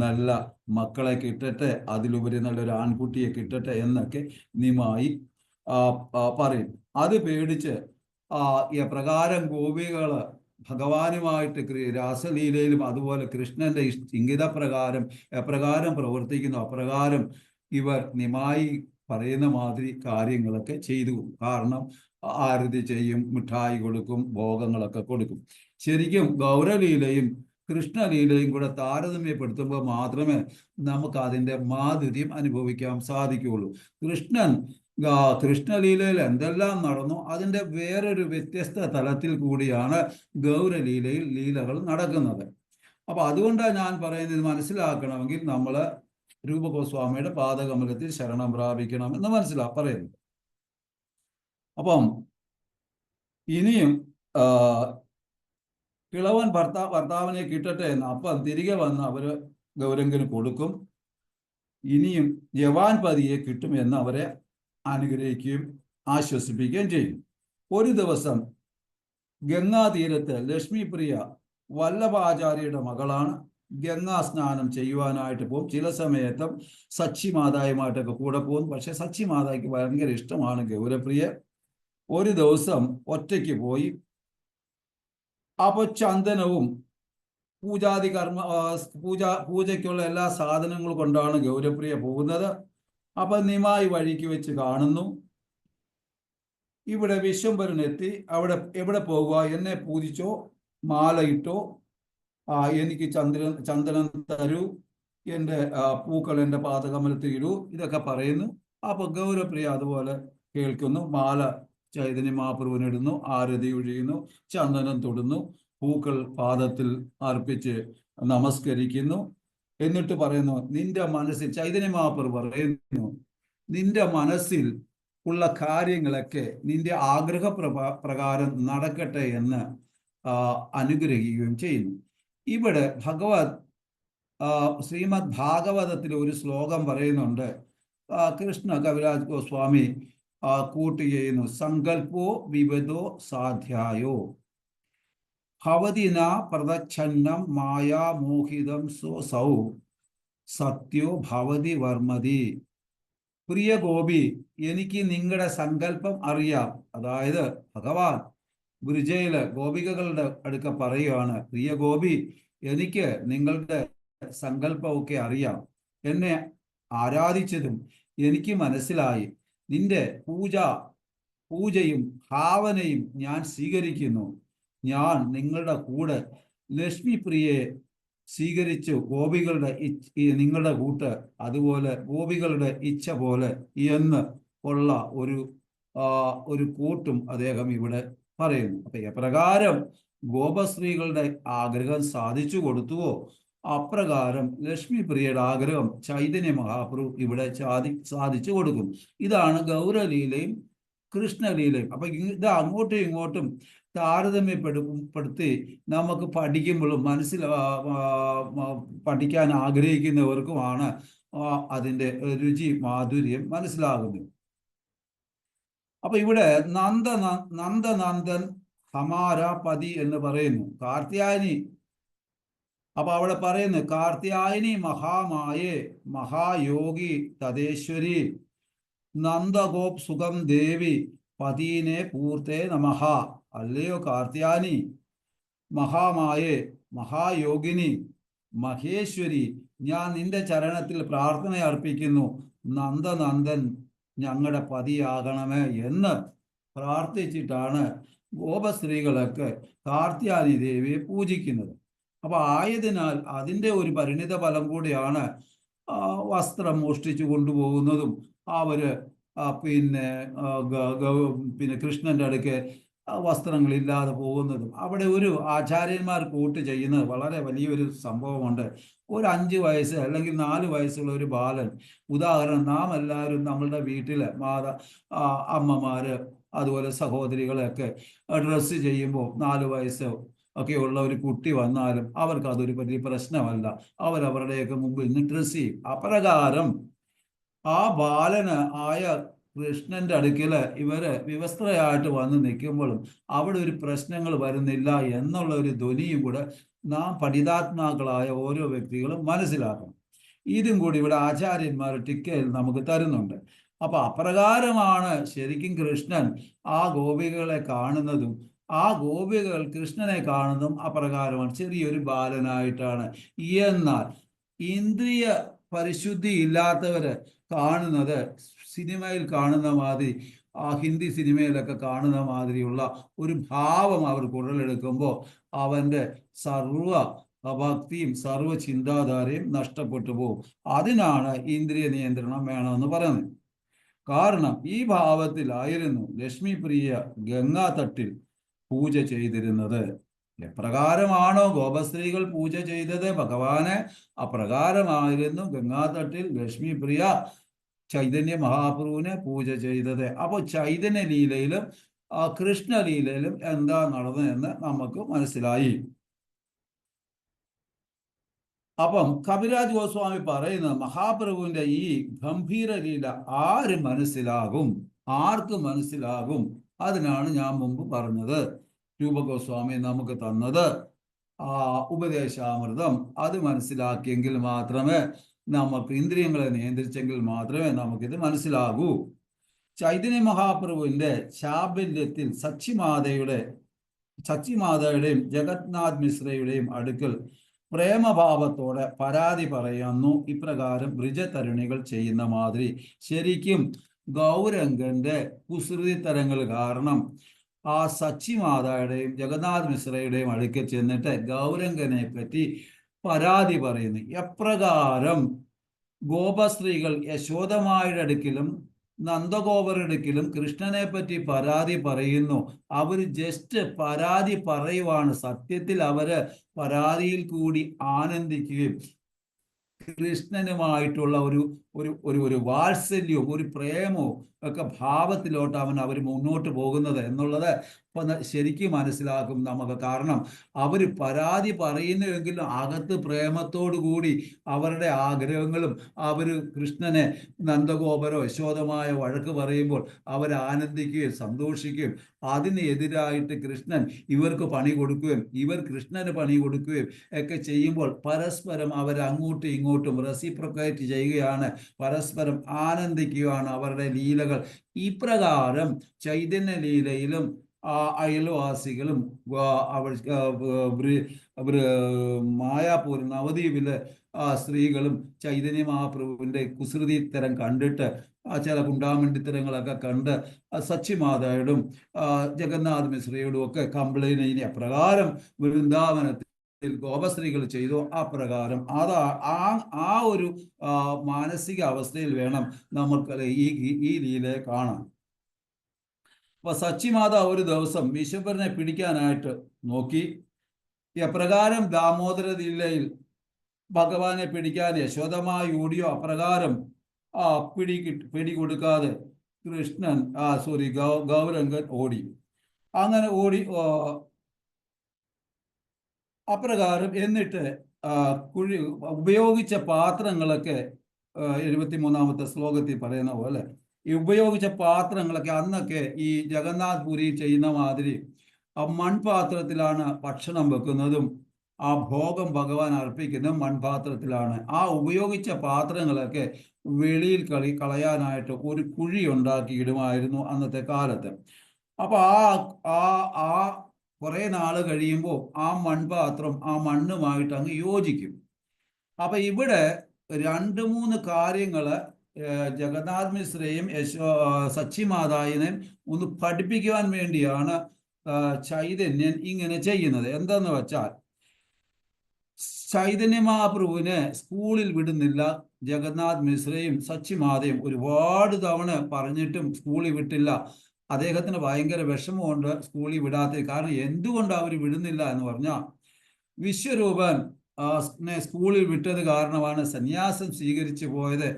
നല്ല മക്കളെ കിട്ടട്ടെ, അതിലുപരി നല്ലൊരു ആൺകുട്ടിയെ കിട്ടട്ടെ എന്നൊക്കെ നിമായി ആ, പറയും. അത് പേടിച്ച് ആ പ്രകാരം ഗോപികള് ഭഗവാനുമായിട്ട് രാസലീലയിലും അതുപോലെ കൃഷ്ണന്റെ ഇംഗിതപ്രകാരം എപ്രകാരം പ്രവർത്തിക്കുന്നു അപ്രകാരം ഇവർ നിമായി പറയുന്ന മാതിരി കാര്യങ്ങളൊക്കെ ചെയ്തു. കാരണം ആരതി ചെയ്യും, മിഠായി കൊടുക്കും, ഭോഗങ്ങളൊക്കെ കൊടുക്കും. ശരിക്കും ഗൗരലീലയും കൃഷ്ണലീലയും കൂടെ താരതമ്യപ്പെടുത്തുമ്പോൾ മാത്രമേ നമുക്ക് അതിൻ്റെ മാധുര്യം അനുഭവിക്കാൻ സാധിക്കുകയുള്ളൂ. കൃഷ്ണലീലയിൽ എന്തെല്ലാം നടന്നു അതിൻ്റെ വേറൊരു വ്യത്യസ്ത തലത്തിൽ കൂടിയാണ് ഗൗരലീലയിൽ ലീലകൾ നടക്കുന്നത്. അപ്പൊ അതുകൊണ്ടാണ് ഞാൻ പറയുന്നത്, മനസ്സിലാക്കണമെങ്കിൽ നമ്മൾ രൂപഗോസ്വാമിയുടെ പാദകമലത്തിൽ ശരണം പ്രാപിക്കണം എന്ന് പറയുന്നത്. അപ്പം ഇനിയും കിളവൻ ഭർത്താവിനെ കിട്ടട്ടെ എന്ന് അപ്പം തിരികെ വന്ന് അവര് ഗൗരംഗന് കൊടുക്കും. ഇനിയും ജവാൻ പതിയെ കിട്ടുമെന്ന് അവരെ അനുഗ്രഹിക്കുകയും ആശ്വസിപ്പിക്കുകയും ചെയ്യും. ഒരു ദിവസം ഗംഗാതീരത്ത് ലക്ഷ്മിപ്രിയ വല്ലഭാചാര്യയുടെ മകളാണ്. ഗംഗാ സ്നാനം ചെയ്യുവാനായിട്ട് പോകും. ചില സമയത്തും സച്ചിമാതായുമായിട്ടൊക്കെ കൂടെ പോകും. പക്ഷെ സച്ചിമാതായ്ക്ക് ഭയങ്കര ഇഷ്ടമാണ് ഗൗരപ്രിയ. ഒരു ദിവസം ഒറ്റയ്ക്ക് പോയി. അപ്പൊ ചന്ദനവും പൂജാതി പൂജയ്ക്കുള്ള എല്ലാ സാധനങ്ങളും കൊണ്ടാണ് ഗൗരപ്രിയ പോകുന്നത്. അപ്പൊ നിമായി വഴിക്ക് വെച്ച് കാണുന്നു. ഇവിടെ വിശ്വംഭരൻ എത്തി. എവിടെ പോകുക, എന്നെ പൂജിച്ചോ, മാലയിട്ടോ, എനിക്ക് ചന്ദനം തരൂ, എൻ്റെ പൂക്കൾ എൻ്റെ പാദകമലത്തിൽ ഇടൂ, ഇതൊക്കെ പറയുന്നു. അപ്പൊ ഗൗരപ്രിയ അതുപോലെ കേൾക്കുന്നു. മാല ചൈതന്യ മഹാപ്രഭുവിനിടുന്നു, ആരതി ഒഴിയുന്നു, ചന്ദനം തൊടുന്നു, പൂക്കൾ പാദത്തിൽ അർപ്പിച്ച് നമസ്കരിക്കുന്നു. എന്നിട്ട് പറയുന്നു, നിന്റെ മനസ്സിൽ, ചൈതന്യ മഹാപ്രഭു പറയുന്നു, നിന്റെ മനസ്സിൽ ഉള്ള കാര്യങ്ങളൊക്കെ നിന്റെ ആഗ്രഹ പ്രകാരം നടക്കട്ടെ എന്ന് അനുഗ്രഹിക്കുകയും ചെയ്യുന്നു. ഇവിടെ ശ്രീമദ് ഭാഗവതത്തിൽ ഒരു ശ്ലോകം പറയുന്നുണ്ട്. കൃഷ്ണ കവിരാജ് ഗോസ്വാമി കൂട്ട് ചെയ്യുന്നു. സങ്കല്പോ വിവദോ സാധ്യായോ ഭവതിന പ്രദച്ഛന്നം മായാമോഹിതം സൗ സത്യോ ഭവതി വർമ്മതി. പ്രിയ ഗോപി, എനിക്ക് നിങ്ങളുടെ സങ്കല്പം അറിയാം. അതായത് ഭഗവാൻ ഗുരുജയില് ഗോപികകളുടെ അടുക്ക പറയുകയാണ്, പ്രിയ ഗോപി, എനിക്ക് നിങ്ങളുടെ സങ്കല്പമൊക്കെ അറിയാം. എന്നെ ആരാധിച്ചതും എനിക്ക് മനസ്സിലായി. നിന്റെ പൂജയും ഭാവനയും ഞാൻ സ്വീകരിക്കുന്നു. ഞാൻ നിങ്ങളുടെ കൂടെ ലക്ഷ്മിപ്രിയയെ സ്വീകരിച്ചു. നിങ്ങളുടെ കൂട്ട് അതുപോലെ ഗോപികളുടെ ഇച്ഛ പോലെ എന്ന് ഉള്ള ഒരു കൂട്ടും അദ്ദേഹം ഇവിടെ പറയുന്നു. അപ്പൊ എപ്രകാരം ഗോപസ്ത്രീകളുടെ ആഗ്രഹം സാധിച്ചു കൊടുത്തുവോ അപ്രകാരം ലക്ഷ്മിപ്രിയയുടെ ആഗ്രഹം ചൈതന്യ മഹാപ്രഭു ഇവിടെ സാധിച്ചു കൊടുക്കും. ഇതാണ് ഗൗരലീലയും കൃഷ്ണലീലയും. അപ്പൊ ഇത് അങ്ങോട്ടും ഇങ്ങോട്ടും താരതമ്യപ്പെടുത്തി നമുക്ക് പഠിക്കുമ്പോഴും പഠിക്കാൻ ആഗ്രഹിക്കുന്നവർക്കുമാണ് അതിൻ്റെ രുചി മാധുര്യം മനസ്സിലാകുന്നത്. അപ്പൊ ഇവിടെ നന്ദനന്ദൻ ഹമാര പതി എന്ന് പറയുന്നു. കാർത്യായനി. അപ്പൊ അവിടെ പറയുന്നു, കാർത്യായനി മഹാമായേ മഹായോഗി തദേശ്വരി നന്ദഗോപ് സുഖം ദേവി പതീനെ പൂർത്തേ നമഃ. അല്ലയോ കാർത്യായനി, മഹാമായേ, മഹായോഗിനി, മഹേശ്വരി, ഞാൻ നിന്റെ ചരണത്തിൽ പ്രാർത്ഥന അർപ്പിക്കുന്നു. നന്ദനന്ദൻ ഞങ്ങളുടെ പതിയാകണമേ എന്ന് പ്രാർത്ഥിച്ചിട്ടാണ് ഗോപസ്ത്രീകളൊക്കെ കാർത്യായനി ദേവിയെ പൂജിക്കുന്നത്. അപ്പൊ ആയതിനാൽ അതിൻ്റെ ഒരു പരിണിത ഫലം കൂടിയാണ് വസ്ത്രം മോഷ്ടിച്ചു കൊണ്ടുപോകുന്നതും അവര് പിന്നെ കൃഷ്ണന്റെ അടുക്ക് വസ്ത്രങ്ങളില്ലാതെ പോകുന്നതും. അവിടെ ഒരു ആചാര്യന്മാർ കൂട്ട് ചെയ്യുന്നത് വളരെ വലിയൊരു സംഭവമുണ്ട്. ഒരു 5 വയസ്സ് അല്ലെങ്കിൽ 4 വയസ്സുള്ള ഒരു ബാലൻ, ഉദാഹരണം നാം എല്ലാവരും നമ്മളുടെ വീട്ടില് അമ്മമാര് അതുപോലെ സഹോദരികളെയൊക്കെ ഡ്രസ്സ് ചെയ്യുമ്പോൾ 4 വയസ്സ് ഒക്കെയുള്ള ഒരു കുട്ടി വന്നാലും അവർക്ക് അതൊരു വലിയ പ്രശ്നമല്ല. അവരവരുടെയൊക്കെ മുമ്പിൽ നിന്ന് ഡ്രസ്സ് ചെയ്യും. അപ്രകാരം ആ ബാലന് ആയ കൃഷ്ണന്റെ അടുക്കല് ഇവര് വിവസ്ത്രയായിട്ട് വന്ന് നിൽക്കുമ്പോഴും അവിടെ ഒരു പ്രശ്നങ്ങൾ വരുന്നില്ല എന്നുള്ള ഒരു ധ്വനിയും കൂടെ നാം പഠിതാത്മാക്കളായ ഓരോ വ്യക്തികളും മനസ്സിലാക്കണം. ഇതും കൂടി ഇവിടെ ആചാര്യന്മാർ ടിക്കയിൽ നമുക്ക് തരുന്നുണ്ട്. അപ്പൊ അപ്രകാരമാണ് ശരിക്കും കൃഷ്ണൻ ആ ഗോപികളെ കാണുന്നതും ആ ഗോപികൾ കൃഷ്ണനെ കാണുന്നതും അപ്രകാരമാണ്, ചെറിയൊരു ബാലനായിട്ടാണ്. എന്നാൽ ഇന്ദ്രിയ പരിശുദ്ധി ഇല്ലാത്തവര് കാണുന്നത് സിനിമയിൽ കാണുന്ന മാതിരി, ആ ഹിന്ദി സിനിമയിലൊക്കെ കാണുന്ന മാതിരിയുള്ള ഒരു ഭാവം അവർ കുഴലെടുക്കുമ്പോൾ അവൻ്റെ സർവ ഭക്തിയും സർവ ചിന്താധാരയും നഷ്ടപ്പെട്ടു പോകും. അതിനാണ് ഇന്ദ്രിയ നിയന്ത്രണം വേണമെന്ന് പറയുന്നത്. കാരണം ഈ ഭാവത്തിലായിരുന്നു ലക്ഷ്മിപ്രിയ ഗംഗാതട്ടിൽ പൂജ ചെയ്തിരുന്നത്. എപ്രകാരമാണോ ഗോപസ്ത്രീകൾ പൂജ ചെയ്തത് ഭഗവാനെ, അപ്രകാരമായിരുന്നു ഗംഗാതട്ടിൽ ലക്ഷ്മിപ്രിയ ചൈതന്യ മഹാപ്രഭുവിനെ പൂജ ചെയ്തത്. അപ്പോൾ ചൈതന്യലീലയിലും കൃഷ്ണലീലയിലും എന്താ നടന്നതെന്ന് നമുക്ക് മനസ്സിലായി. അപ്പം കവിരാജ് ഗോസ്വാമി പറയുന്നത് മഹാപ്രഭുവിന്റെ ഈ ഗംഭീര ലീല ആര് മനസ്സിലാകും, ആർക്ക് മനസ്സിലാകും? അതിനാണ് ഞാൻ മുമ്പ് പറഞ്ഞത്. രൂപഗോസ്വാമി നമുക്ക് തന്നത് ഉപദേശാമൃതം. അത് മനസ്സിലാക്കിയെങ്കിൽ മാത്രമേ നമുക്ക്, ഇന്ദ്രിയങ്ങളെ നിയന്ത്രിച്ചെങ്കിൽ മാത്രമേ നമുക്കിത് മനസ്സിലാകൂ. ചൈതന്യ മഹാപ്രഭുവിന്റെ ചാബല്യത്തിൽ സച്ചിമാതയുടെയും ജഗന്നാഥ് മിശ്രയുടെയും അടുക്കൽ പ്രേമഭാവത്തോടെ പരാതി പറയുന്നു. ഇപ്രകാരം ബ്രിജതരുണികൾ ചെയ്യുന്ന മാതിരി. ശരിക്കും ഗൗരംഗന്റെ കുസൃതിത്തരങ്ങൾ കാരണം ആ സച്ചിമാതയുടെയും ജഗന്നാഥ് മിശ്രയുടെയും അടുക്കൽ ചെന്നിട്ട് ഗൗരംഗനെ പറ്റി പരാതി പറയുന്നു. എപ്രകാരം ഗോപസ്ത്രീകൾ യശോദമായുടെ അടുക്കിലും നന്ദഗോപരുടെ അടുക്കിലും കൃഷ്ണനെ പറ്റി പരാതി പറയുന്നു. അവർ ജസ്റ്റ് പരാതി പറയുവാണ്. സത്യത്തിൽ അവര് പരാതിയിൽ കൂടി ആനന്ദിക്കുകയും കൃഷ്ണനുമായിട്ടുള്ള ഒരു ഒരു ഒരു ഒരു വാത്സല്യവും ഒരു പ്രേമവും ഒക്കെ ഭാവത്തിലോട്ടാണ് അവർ മുന്നോട്ട് പോകുന്നത് എന്നുള്ളത് ഇപ്പം ശരിക്കും മനസ്സിലാക്കും നമുക്ക്. കാരണം അവർ പരാതി പറയുന്നുവെങ്കിലും അകത്ത് പ്രേമത്തോടു കൂടി അവരുടെ ആഗ്രഹങ്ങളും, അവർ കൃഷ്ണനെ നന്ദഗോപരോ യശോദമായ വഴക്ക് പറയുമ്പോൾ അവർ ആനന്ദിക്കുകയും സന്തോഷിക്കുകയും അതിന് എതിരായിട്ട് കൃഷ്ണൻ ഇവർക്ക് പണി കൊടുക്കുകയും ഇവർ കൃഷ്ണന് പണി കൊടുക്കുകയും ഒക്കെ ചെയ്യുമ്പോൾ പരസ്പരം അവർ അങ്ങോട്ടും ഇങ്ങോട്ടും റെസിപ്രൊക്കേറ്റ് ചെയ്യുകയാണ്, പരസ്പരം ആനന്ദിക്കുകയാണ് അവരുടെ ലീലകൾ. ഇപ്രകാരം ചൈതന്യ ലീലയിലും അയൽവാസികളും മായാപൂർ നവദ്വീപിലെ സ്ത്രീകളും ചൈതന്യ മഹാപ്രഭുവിൻ്റെ കുസൃതി തരം കണ്ടിട്ട് ചില കുണ്ടാമണ്ടിത്തരങ്ങളൊക്കെ കണ്ട് സച്ചിമാതയോടും ജഗന്നാഥ് മിശ്രയോടും ഒക്കെ കംപ്ലൈൻറ്റ് ചെയ്യുന്ന അപ്രകാരം വൃന്ദാവനത്തിൽ ഗോപസ്ത്രീകൾ ചെയ്തു. അപ്രകാരം ആ ഒരു മാനസിക അവസ്ഥയിൽ വേണം നമുക്ക് ഈ ലീലയെ കാണാൻ. അപ്പൊ സച്ചിമാത ഒരു ദിവസം വിശ്വംഭരനെ പിടിക്കാനായിട്ട് നോക്കി. എപ്രകാരം ദാമോദര ലീലയിൽ ഭഗവാനെ പിടിക്കാൻ യശോദമായി ഓടിയോ അപ്രകാരം പിടി കൊടുക്കാതെ കൃഷ്ണൻ ഗൗരംഗൻ ഓടി. അങ്ങനെ ഓടി അപ്രകാരം എന്നിട്ട് ഉപയോഗിച്ച പാത്രങ്ങളൊക്കെ 73-ാമത്തെ ശ്ലോകത്തിൽ പറയുന്ന പോലെ ഈ ഉപയോഗിച്ച പാത്രങ്ങളൊക്കെ അന്നൊക്കെ ഈ ജഗന്നാഥ് പുരി ചെയ്യുന്ന മാതിരി ആ മൺപാത്രത്തിലാണ് ഭക്ഷണം വെക്കുന്നതും ആ ഭോഗം ഭഗവാൻ അർപ്പിക്കുന്നതും മൺപാത്രത്തിലാണ്. ആ ഉപയോഗിച്ച പാത്രങ്ങളൊക്കെ വെളിയിൽ കളയാനായിട്ട് ഒരു കുഴി ഉണ്ടാക്കി ഇടുമായിരുന്നു അന്നത്തെ കാലത്ത്. അപ്പൊ ആ കുറെ നാള് കഴിയുമ്പോൾ ആ മൺപാത്രം ആ മണ്ണുമായിട്ട് അങ്ങ് യോജിക്കും. അപ്പൊ ഇവിടെ 2-3 കാര്യങ്ങള് ജഗന്നാഥ് മിശ്രയും സച്ചിമാതാവിനെയും ഒന്ന് പഠിപ്പിക്കുവാൻ വേണ്ടിയാണ് ചൈതന്യൻ ഇങ്ങനെ ചെയ്യുന്നത്. എന്തെന്ന് വെച്ചാൽ ചൈതന്യ മഹാപ്രഭുവിനെ സ്കൂളിൽ വിടുന്നില്ല. ജഗന്നാഥ് മിശ്രയും സച്ചിമാതയും ഒരുപാട് തവണ പറഞ്ഞിട്ടും സ്കൂളിൽ വിട്ടില്ല. അദ്ദേഹത്തിന് ഭയങ്കര വിഷമമുണ്ട് സ്കൂളിൽ വിടാത്തത്. കാരണം എന്തുകൊണ്ട് അവർ വിടുന്നില്ല എന്ന് പറഞ്ഞാൽ വിശ്വരൂപൻ സ്കൂളിൽ വിട്ടത് കാരണമാണ് സന്യാസം സ്വീകരിച്ചു പോയത്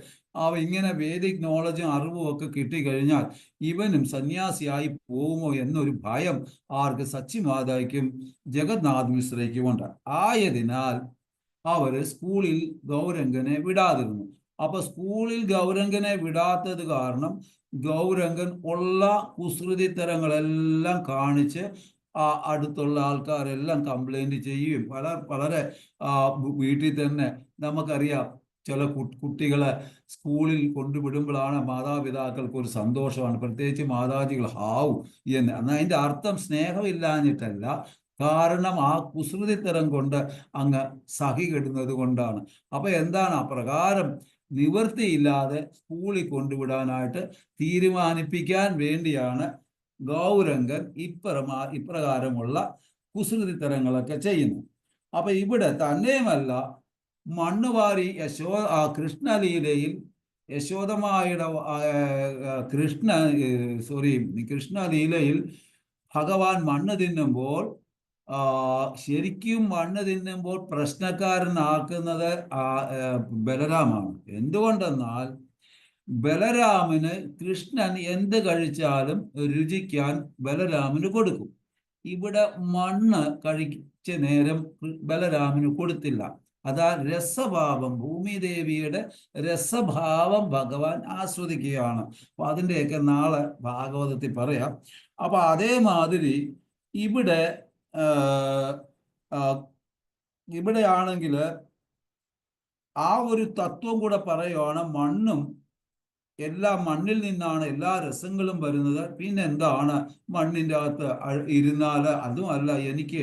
ഇങ്ങനെ വേദിക് നോളജും അറിവും ഒക്കെ കിട്ടിക്കഴിഞ്ഞാൽ ഇവനും സന്യാസിയായി പോകുമോ എന്നൊരു ഭയം ആർക്ക് സച്ചിമാതായ്ക്കും ജഗന്നാഥ് മിശ്രയ്ക്കും ഉണ്ട്. ആയതിനാൽ അവര് സ്കൂളിൽ ഗൗരംഗനെ വിടാതിരുന്നു. അപ്പൊ സ്കൂളിൽ ഗൗരംഗനെ വിടാത്തത് കാരണം ഗൗരംഗൻ ഉള്ള കുസൃതിത്തരങ്ങളെല്ലാം കാണിച്ച് അടുത്തുള്ള ആൾക്കാരെല്ലാം കംപ്ലൈന്റ് ചെയ്യുകയും വളരെ വീട്ടിൽ തന്നെ നമുക്കറിയാം ചില കുട്ടികളെ സ്കൂളിൽ കൊണ്ടുവിടുമ്പോഴാണ് മാതാപിതാക്കൾക്ക് ഒരു സന്തോഷമാണ്, പ്രത്യേകിച്ച് മാതാജികൾ ഹാവു എന്ന്. എന്നാൽ അതിൻ്റെ അർത്ഥം സ്നേഹമില്ലാഞ്ഞിട്ടല്ല, കാരണം ആ കുസൃതിത്തരം കൊണ്ട് അങ്ങ് സഹികെടുന്നത് കൊണ്ടാണ്. അപ്പൊ എന്താണ്, അപ്രകാരം നിവൃത്തിയില്ലാതെ സ്കൂളിൽ കൊണ്ടുവിടാനായിട്ട് തീരുമാനിപ്പിക്കാൻ വേണ്ടിയാണ് ഗൗരംഗൻ ഇപ്രകാരമുള്ള കുസൃതിത്തരങ്ങളൊക്കെ ചെയ്യുന്നു. അപ്പൊ ഇവിടെ തന്നെയുമല്ല, മണ്ണുവാരി കൃഷ്ണലീലയിൽ യശോദമായുടെ കൃഷ്ണലീലയിൽ ഭഗവാൻ മണ്ണ് തിന്നുമ്പോൾ ശരിക്കും മണ്ണ് തിന്നുമ്പോൾ പ്രശ്നക്കാരനാക്കുന്നത് ബലരാമാണ്. എന്തുകൊണ്ടെന്നാൽ ബലരാമന് കൃഷ്ണൻ എന്ത് കഴിച്ചാലും രുചിക്കാൻ ബലരാമന് കൊടുക്കും. ഇവിടെ മണ്ണ് കഴിച്ച നേരം ബലരാമന് കൊടുത്തില്ല. അതാ രസഭാവം, ഭൂമിദേവിയുടെ രസഭാവം ഭഗവാൻ ആസ്വദിക്കുകയാണ്. അപ്പൊ അതിൻ്റെയൊക്കെ നാളെ ഭാഗവതത്തിൽ പറയാം. അപ്പൊ അതേമാതിരി ഇവിടെയാണെങ്കിൽ ആ ഒരു തത്വം കൂടെ പറയുവാണ്. മണ്ണിൽ നിന്നാണ് എല്ലാ രസങ്ങളും വരുന്നത്. പിന്നെ എന്താണ് മണ്ണിൻ്റെ അകത്ത് ഇരുന്നാൽ അതുമല്ല, എനിക്ക്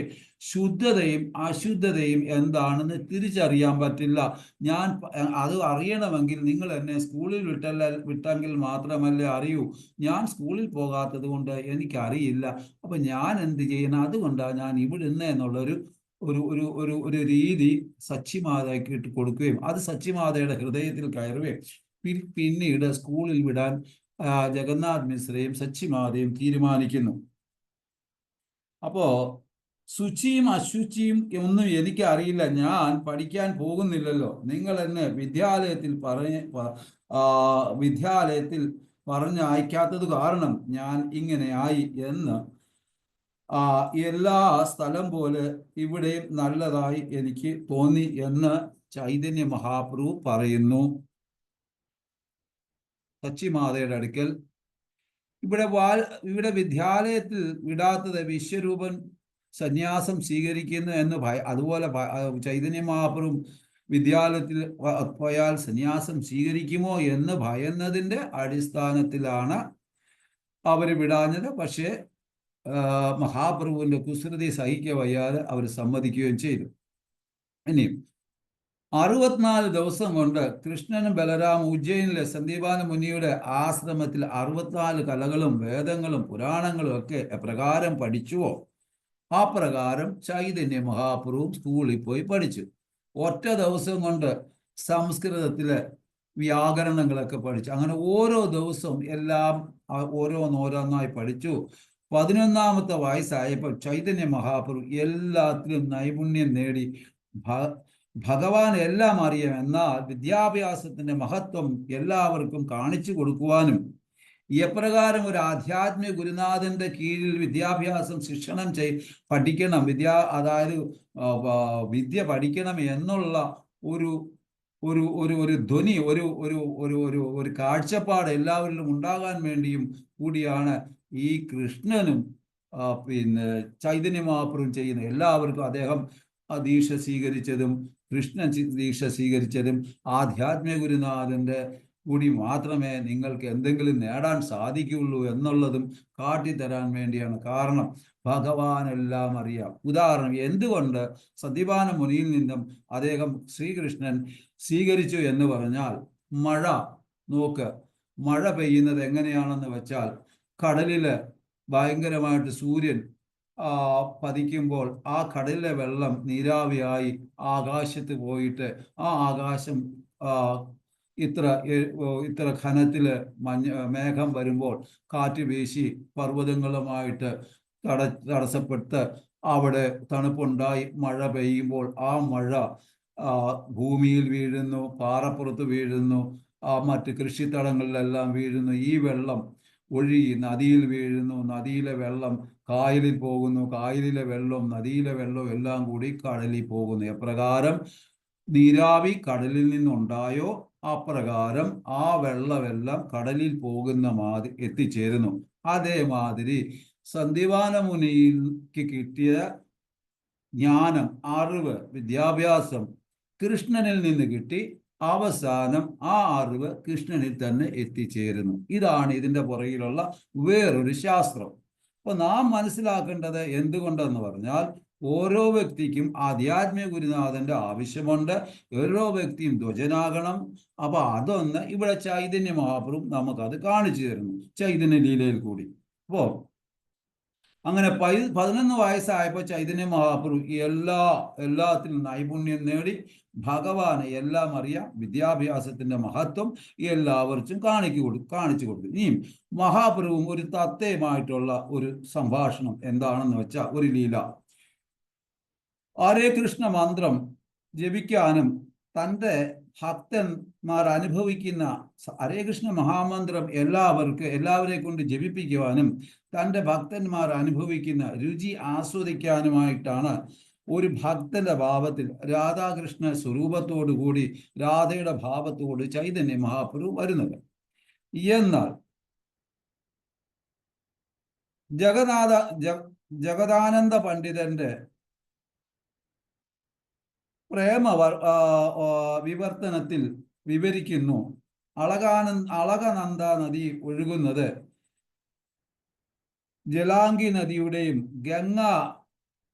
ശുദ്ധതയും അശുദ്ധതയും എന്താണെന്ന് തിരിച്ചറിയാൻ പറ്റില്ല. അത് അറിയണമെങ്കിൽ നിങ്ങൾ എന്നെ സ്കൂളിൽ വിട്ടെങ്കിൽ മാത്രമല്ലേ അറിയൂ. ഞാൻ സ്കൂളിൽ പോകാത്തത് കൊണ്ട് എനിക്കറിയില്ല. അപ്പൊ ഞാൻ എന്ത് ചെയ്യണം? അതുകൊണ്ടാണ് ഞാൻ ഇവിടുന്ന് എന്നുള്ളൊരു ഒരു രീതി സച്ചിമാതയ്ക്ക് ഇട്ട് കൊടുക്കുകയും അത് സച്ചിമാതയുടെ ഹൃദയത്തിൽ കയറുകയും പിന്നീട് സ്കൂളിൽ വിടാൻ ജഗന്നാഥ് മിശ്രയും സച്ചിമാതയും തീരുമാനിക്കുന്നു. അപ്പോ ശുചിയും അശുചിയും ഒന്നും എനിക്കറിയില്ല, ഞാൻ പഠിക്കാൻ പോകുന്നില്ലല്ലോ. നിങ്ങൾ എന്നെ വിദ്യാലയത്തിൽ പറഞ്ഞയക്കാത്തത് കാരണം ഞാൻ ഇങ്ങനെ ആയി എന്ന് എല്ലാ സ്ഥലം പോലെ ഇവിടെയും നല്ലതായി എനിക്ക് തോന്നി എന്ന് ചൈതന്യ മഹാപ്രഭു പറയുന്നു. സച്ചിമാതയുടെ അടുക്കൽ ഇവിടെ വിദ്യാലയത്തിൽ വിടാത്തത് വിശ്വരൂപൻ സന്യാസം സ്വീകരിക്കുന്നു എന്ന് അതുപോലെ ചൈതന്യ മഹാപ്രഭു വിദ്യാലയത്തിൽ പോയാൽ സന്യാസം സ്വീകരിക്കുമോ എന്ന് ഭയന്നതിൻ്റെ അടിസ്ഥാനത്തിലാണ് അവർ വിടാഞ്ഞത്. പക്ഷേ മഹാപ്രഭുവിൻ്റെ കുസൃതി സഹിക്ക വയ്യാതെ അവർ സമ്മതിക്കുകയും ചെയ്തു. ഇനിയും 64 ദിവസം കൊണ്ട് കൃഷ്ണനും ബലരാം ഉജ്ജയിനിലെ സന്ദീപാന മുനിയുടെ ആശ്രമത്തിൽ 64 കലകളും വേദങ്ങളും പുരാണങ്ങളും ഒക്കെ എപ്രകാരം പഠിച്ചുവോ ആ പ്രകാരം ചൈതന്യ മഹാപ്രഭു സ്കൂളിൽ പോയി പഠിച്ചു. ഒറ്റ ദിവസം കൊണ്ട് സംസ്കൃതത്തിലെ വ്യാകരണങ്ങളൊക്കെ പഠിച്ചു. അങ്ങനെ ഓരോ ദിവസവും എല്ലാം ഓരോന്നോരോന്നായി പഠിച്ചു. 11ാമത്തെ വയസ്സായപ്പോൾ ചൈതന്യ മഹാപ്രഭു എല്ലാത്തിലും നൈപുണ്യം നേടി. ഭഗവാൻ എല്ലാം അറിയാം, എന്നാൽ വിദ്യാഭ്യാസത്തിന്റെ മഹത്വം എല്ലാവർക്കും കാണിച്ചു കൊടുക്കുവാനും എപ്രകാരം ഒരു ആധ്യാത്മിക ഗുരുനാഥന്റെ കീഴിൽ വിദ്യാഭ്യാസം ശിക്ഷണം പഠിക്കണം, അതായത് വിദ്യ പഠിക്കണം എന്നുള്ള ഒരു ഒരു ഒരു ഒരു ധ്വനി, ഒരു ഒരു ഒരു ഒരു ഒരു കാഴ്ചപ്പാട് എല്ലാവരിലും ഉണ്ടാകാൻ വേണ്ടിയും കൂടിയാണ് ഈ കൃഷ്ണനും പിന്നെ ചൈതന്യ മഹാപ്രഭുവും ചെയ്യുന്നത്. എല്ലാവർക്കും അദ്ദേഹം ദീക്ഷ സ്വീകരിച്ചതും കൃഷ്ണൻ ദീക്ഷ സ്വീകരിച്ചതും ആധ്യാത്മിക ഗുരുനാഥന്റെ കൂടി മാത്രമേ നിങ്ങൾക്ക് എന്തെങ്കിലും നേടാൻ സാധിക്കുകയുള്ളൂ എന്നുള്ളതും കാട്ടിത്തരാൻ വേണ്ടിയാണ്. കാരണം ഭഗവാനെല്ലാം അറിയാം. ഉദാഹരണം, എന്തുകൊണ്ട് സന്ദീപാന മുനിയിൽ നിന്നും അദ്ദേഹം ശ്രീകൃഷ്ണൻ സ്വീകരിച്ചു എന്ന് പറഞ്ഞാൽ, മഴ നോക്ക്, മഴ പെയ്യുന്നത് എങ്ങനെയാണെന്ന് വെച്ചാൽ കടലിൽ ഭയങ്കരമായിട്ട് സൂര്യൻ പതിക്കുമ്പോൾ ആ കടലിലെ വെള്ളം നീരാവിയായി ആകാശത്ത് പോയിട്ട് ആ ആകാശം ഇത്ര ഘനത്തിൽ മേഘം വരുമ്പോൾ കാറ്റ് വീശി പർവ്വതങ്ങളുമായിട്ട് തടസ്സപ്പെട്ട് അവിടെ തണുപ്പുണ്ടായി മഴ പെയ്യുമ്പോൾ ആ മഴ ഭൂമിയിൽ വീഴുന്നു, പാറപ്പുറത്ത് വീഴുന്നു, മറ്റ് കൃഷിത്തടങ്ങളിലെല്ലാം വീഴുന്നു. ഈ വെള്ളം ഒഴുകി നദിയിൽ വീഴുന്നു. നദിയിലെ വെള്ളം കായലിൽ പോകുന്നു. കായലിലെ വെള്ളവും നദിയിലെ വെള്ളവും എല്ലാം കൂടി കടലിൽ പോകുന്നു. എപ്രകാരം നീരാവി കടലിൽ നിന്നുണ്ടായോ അപ്രകാരം ആ വെള്ളമെല്ലാം കടലിൽ പോകുന്ന മാതിരി എത്തിച്ചേരുന്നു. അതേമാതിരി സന്ദീപാന മുനിക്ക് കിട്ടിയ ജ്ഞാനം, അറിവ്, വിദ്യാഭ്യാസം കൃഷ്ണനിൽ നിന്ന് കിട്ടി. അവസാനം ആ അറിവ് കൃഷ്ണനിൽ തന്നെ എത്തിച്ചേരുന്നു. ഇതാണ് ഇതിൻ്റെ പുറകിലുള്ള വേറൊരു ശാസ്ത്രം. അപ്പൊ നാം മനസ്സിലാക്കേണ്ടത് എന്തുകൊണ്ടെന്ന് പറഞ്ഞാൽ, ഓരോ വ്യക്തിക്കും ആധ്യാത്മിക ഗുരുനാഥന്റെ ആവശ്യമുണ്ട്. ഓരോ വ്യക്തിയും ധ്വജനാകണം. അപ്പൊ അതൊന്ന് ഇവിടെ ചൈതന്യ മഹാപ്രഭു നമുക്കത് കാണിച്ചു തരുന്നു ചൈതന്യ ലീലയിൽ കൂടി. അപ്പോ അങ്ങനെ 11 വയസ്സായപ്പോൾ ചൈതന്യ മഹാപ്രഭു എല്ലാത്തിലും നൈപുണ്യം നേടി. ഭഗവാന് എല്ലാം അറിയാം. വിദ്യാഭ്യാസത്തിന്റെ മഹത്വം എല്ലാവർക്കും കാണിച്ചു കൊടുക്കും. ഇനിയും മഹാപ്രഭുവും ഒരു തത്തയുമായിട്ടുള്ള ഒരു സംഭാഷണം എന്താണെന്ന് വെച്ചാൽ, ഒരു ലീല. ഹരേ കൃഷ്ണ മന്ത്രം ജപിക്കാനും തൻ്റെ ഭക്തന്മാർ അനുഭവിക്കുന്ന ഹരേ കൃഷ്ണ മഹാമന്ത്രം എല്ലാവരെ കൊണ്ട് ജപിപ്പിക്കുവാനും തൻ്റെ ഭക്തന്മാർ അനുഭവിക്കുന്ന രുചി ആസ്വദിക്കാനുമായിട്ടാണ് ഒരു ഭക്തന്റെ ഭാവത്തിൽ രാധാകൃഷ്ണ സ്വരൂപത്തോടു കൂടി രാധയുടെ ഭാവത്തോട് ചൈതന്യ മഹാപ്രഭു വരുന്നത്. എന്നാൽ ജഗദാനന്ദ പണ്ഡിതന്റെ പ്രേമ വിവർത്തനത്തിൽ വിവരിക്കുന്നു, അളകനന്ദ നദി ഒഴുകുന്നത് ജലാംഗി നദിയുടെയും ഗംഗ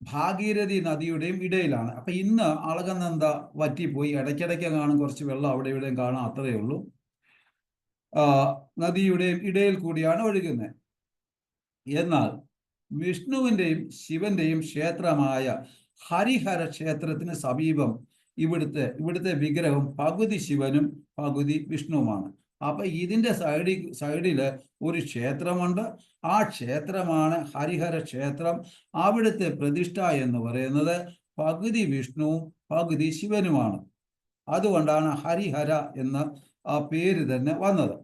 ഭാഗീരഥി നദിയുടെയും ഇടയിലാണ്. അപ്പൊ ഇന്ന് അളകനന്ദ വറ്റിപ്പോയി. ഇടയ്ക്കിടയ്ക്ക് കാണും കുറച്ച് വെള്ളം അവിടെ ഇവിടെയും കാണാം, അത്രയേ ഉള്ളൂ. നദിയുടെയും ഇടയിൽ കൂടിയാണ് ഒഴുകുന്നത്. എന്നാൽ വിഷ്ണുവിൻ്റെയും ശിവന്റെയും ക്ഷേത്രമായ ഹരിഹര ക്ഷേത്രത്തിന് സമീപം ഇവിടുത്തെ വിഗ്രഹം പകുതി ശിവനും പകുതി വിഷ്ണുവുമാണ്. അപ്പൊ ഇതിന്റെ സൈഡില് ഒരു ക്ഷേത്രമുണ്ട്. ആ ക്ഷേത്രമാണ് ഹരിഹര ക്ഷേത്രം. അവിടുത്തെ പ്രതിഷ്ഠ എന്ന് പറയുന്നത് പകുതി വിഷ്ണുവും പകുതി ശിവനുമാണ്. അതുകൊണ്ടാണ് ഹരിഹര എന്ന ആ പേര് തന്നെ വന്നത്.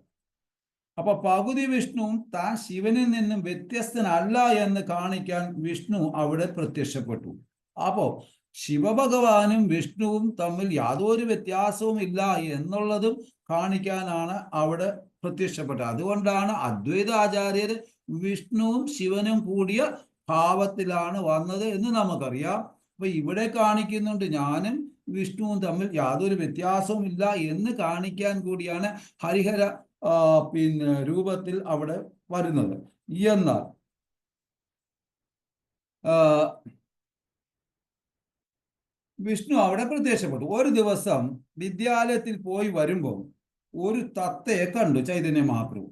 അപ്പൊ പകുതി വിഷ്ണുവും താൻ ശിവനിൽ നിന്നും വ്യത്യസ്തനല്ല എന്ന് കാണിക്കാൻ വിഷ്ണു അവിടെ പ്രത്യക്ഷപ്പെട്ടു. അപ്പോ ശിവഭഗവാനും വിഷ്ണുവും തമ്മിൽ യാതൊരു വ്യത്യാസവും ഇല്ല എന്നുള്ളതും കാണിക്കാനാണ് അവിടെ പ്രത്യക്ഷപ്പെട്ടത്. അതുകൊണ്ടാണ് അദ്വൈതാചാര്യർ വിഷ്ണുവും ശിവനും കൂടിയ ഭാവത്തിലാണ് വന്നത് എന്ന് നമുക്കറിയാം. അപ്പൊ ഇവിടെ കാണിക്കുന്നുണ്ട് ഞാനും വിഷ്ണുവും തമ്മിൽ യാതൊരു വ്യത്യാസവും ഇല്ല എന്ന് കാണിക്കാൻ കൂടിയാണ് ഹരിഹര രൂപത്തിൽ അവിടെ വരുന്നത്. എന്നാൽ വിഷ്ണു അവിടെ പ്രത്യക്ഷപ്പെട്ടു. ഒരു ദിവസം വിദ്യാലയത്തിൽ പോയി വരുമ്പോൾ ഒരു തത്തയെ കണ്ടു ചൈതന്യ മഹാപ്രഭു.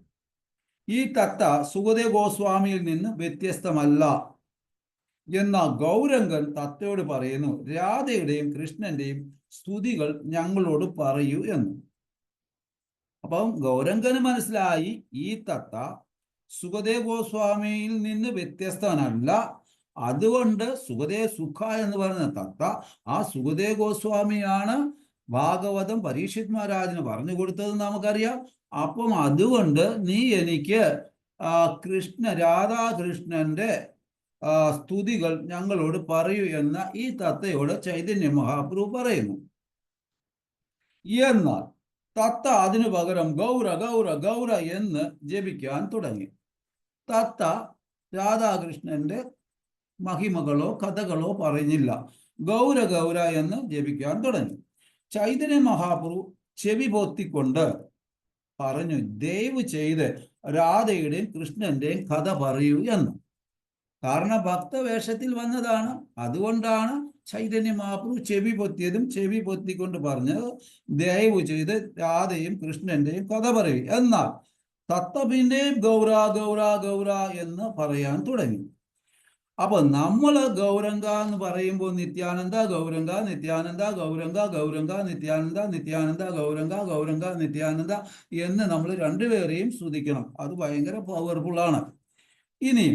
ഈ തത്ത സുഖദേവ് ഗോസ്വാമിയിൽ നിന്ന് വ്യത്യസ്തമല്ല എന്ന ഗൗരംഗൻ തത്തയോട് പറയുന്നു, രാധയുടെയും കൃഷ്ണന്റെയും സ്തുതികൾ ഞങ്ങളോട് പറയൂ എന്ന്. അപ്പം ഗൗരംഗന് മനസ്സിലായി ഈ തത്ത സുഖദേവ് ഗോസ്വാമിയിൽ നിന്ന് വ്യത്യസ്തനല്ല. അതുകൊണ്ട് സുഖദേവ് സുഖ എന്ന് പറയുന്ന തത്ത ആ സുഖദേവ് ഗോസ്വാമിയാണ് ഭാഗവതം പരീക്ഷിത് മഹാരാജിന് പറഞ്ഞു കൊടുത്തതെന്ന് നമുക്കറിയാം. അപ്പം അതുകൊണ്ട് നീ എനിക്ക് രാധാകൃഷ്ണന്റെ സ്തുതികൾ ഞങ്ങളോട് പറയൂ എന്ന ഈ തത്തയോട് ചൈതന്യ മഹാപ്രഭു പറയുന്നു. എന്നാൽ തത്ത അതിനു പകരം ഗൗര ഗൗര ഗൗര എന്ന് ജപിക്കാൻ തുടങ്ങി. തത്ത രാധാകൃഷ്ണന്റെ മഹിമകളോ കഥകളോ പറഞ്ഞില്ല, ഗൗര ഗൗര എന്ന് ജപിക്കാൻ തുടങ്ങി. ചൈതന്യ മഹാപ്രഭു ചെവി പൊത്തിക്കൊണ്ട് പറഞ്ഞു, ദയവ് ചെയ്ത് രാധയുടെയും കൃഷ്ണന്റെയും കഥ പറയൂ എന്ന്. കാരണം ഭക്തവേഷത്തിൽ വന്നതാണ്. അതുകൊണ്ടാണ് ചൈതന്യ മഹാപ്രഭു ചെവി പൊത്തിയതും ചെവി പൊത്തിക്കൊണ്ട് പറഞ്ഞത്, ദയവ് ചെയ്ത് രാധയും കൃഷ്ണന്റെയും കഥ പറയൂ. എന്നാൽ തത്ത പിന്നെയും ഗൗര ഗൗര ഗൗര എന്ന് പറയാൻ തുടങ്ങി. അപ്പൊ നമ്മൾ ഗൗരംഗ എന്ന് പറയുമ്പോൾ നിത്യാനന്ദ ഗൗരംഗ നിത്യാനന്ദ ഗൗരംഗ ഗൗരംഗ നിത്യാനന്ദ നിത്യാനന്ദ ഗൗരംഗ ഗൗരംഗ നിത്യാനന്ദ എന്ന് നമ്മൾ രണ്ടുപേരെയും സ്തുതിക്കണം. അത് ഭയങ്കര പവർഫുൾ ആണ്. ഇനി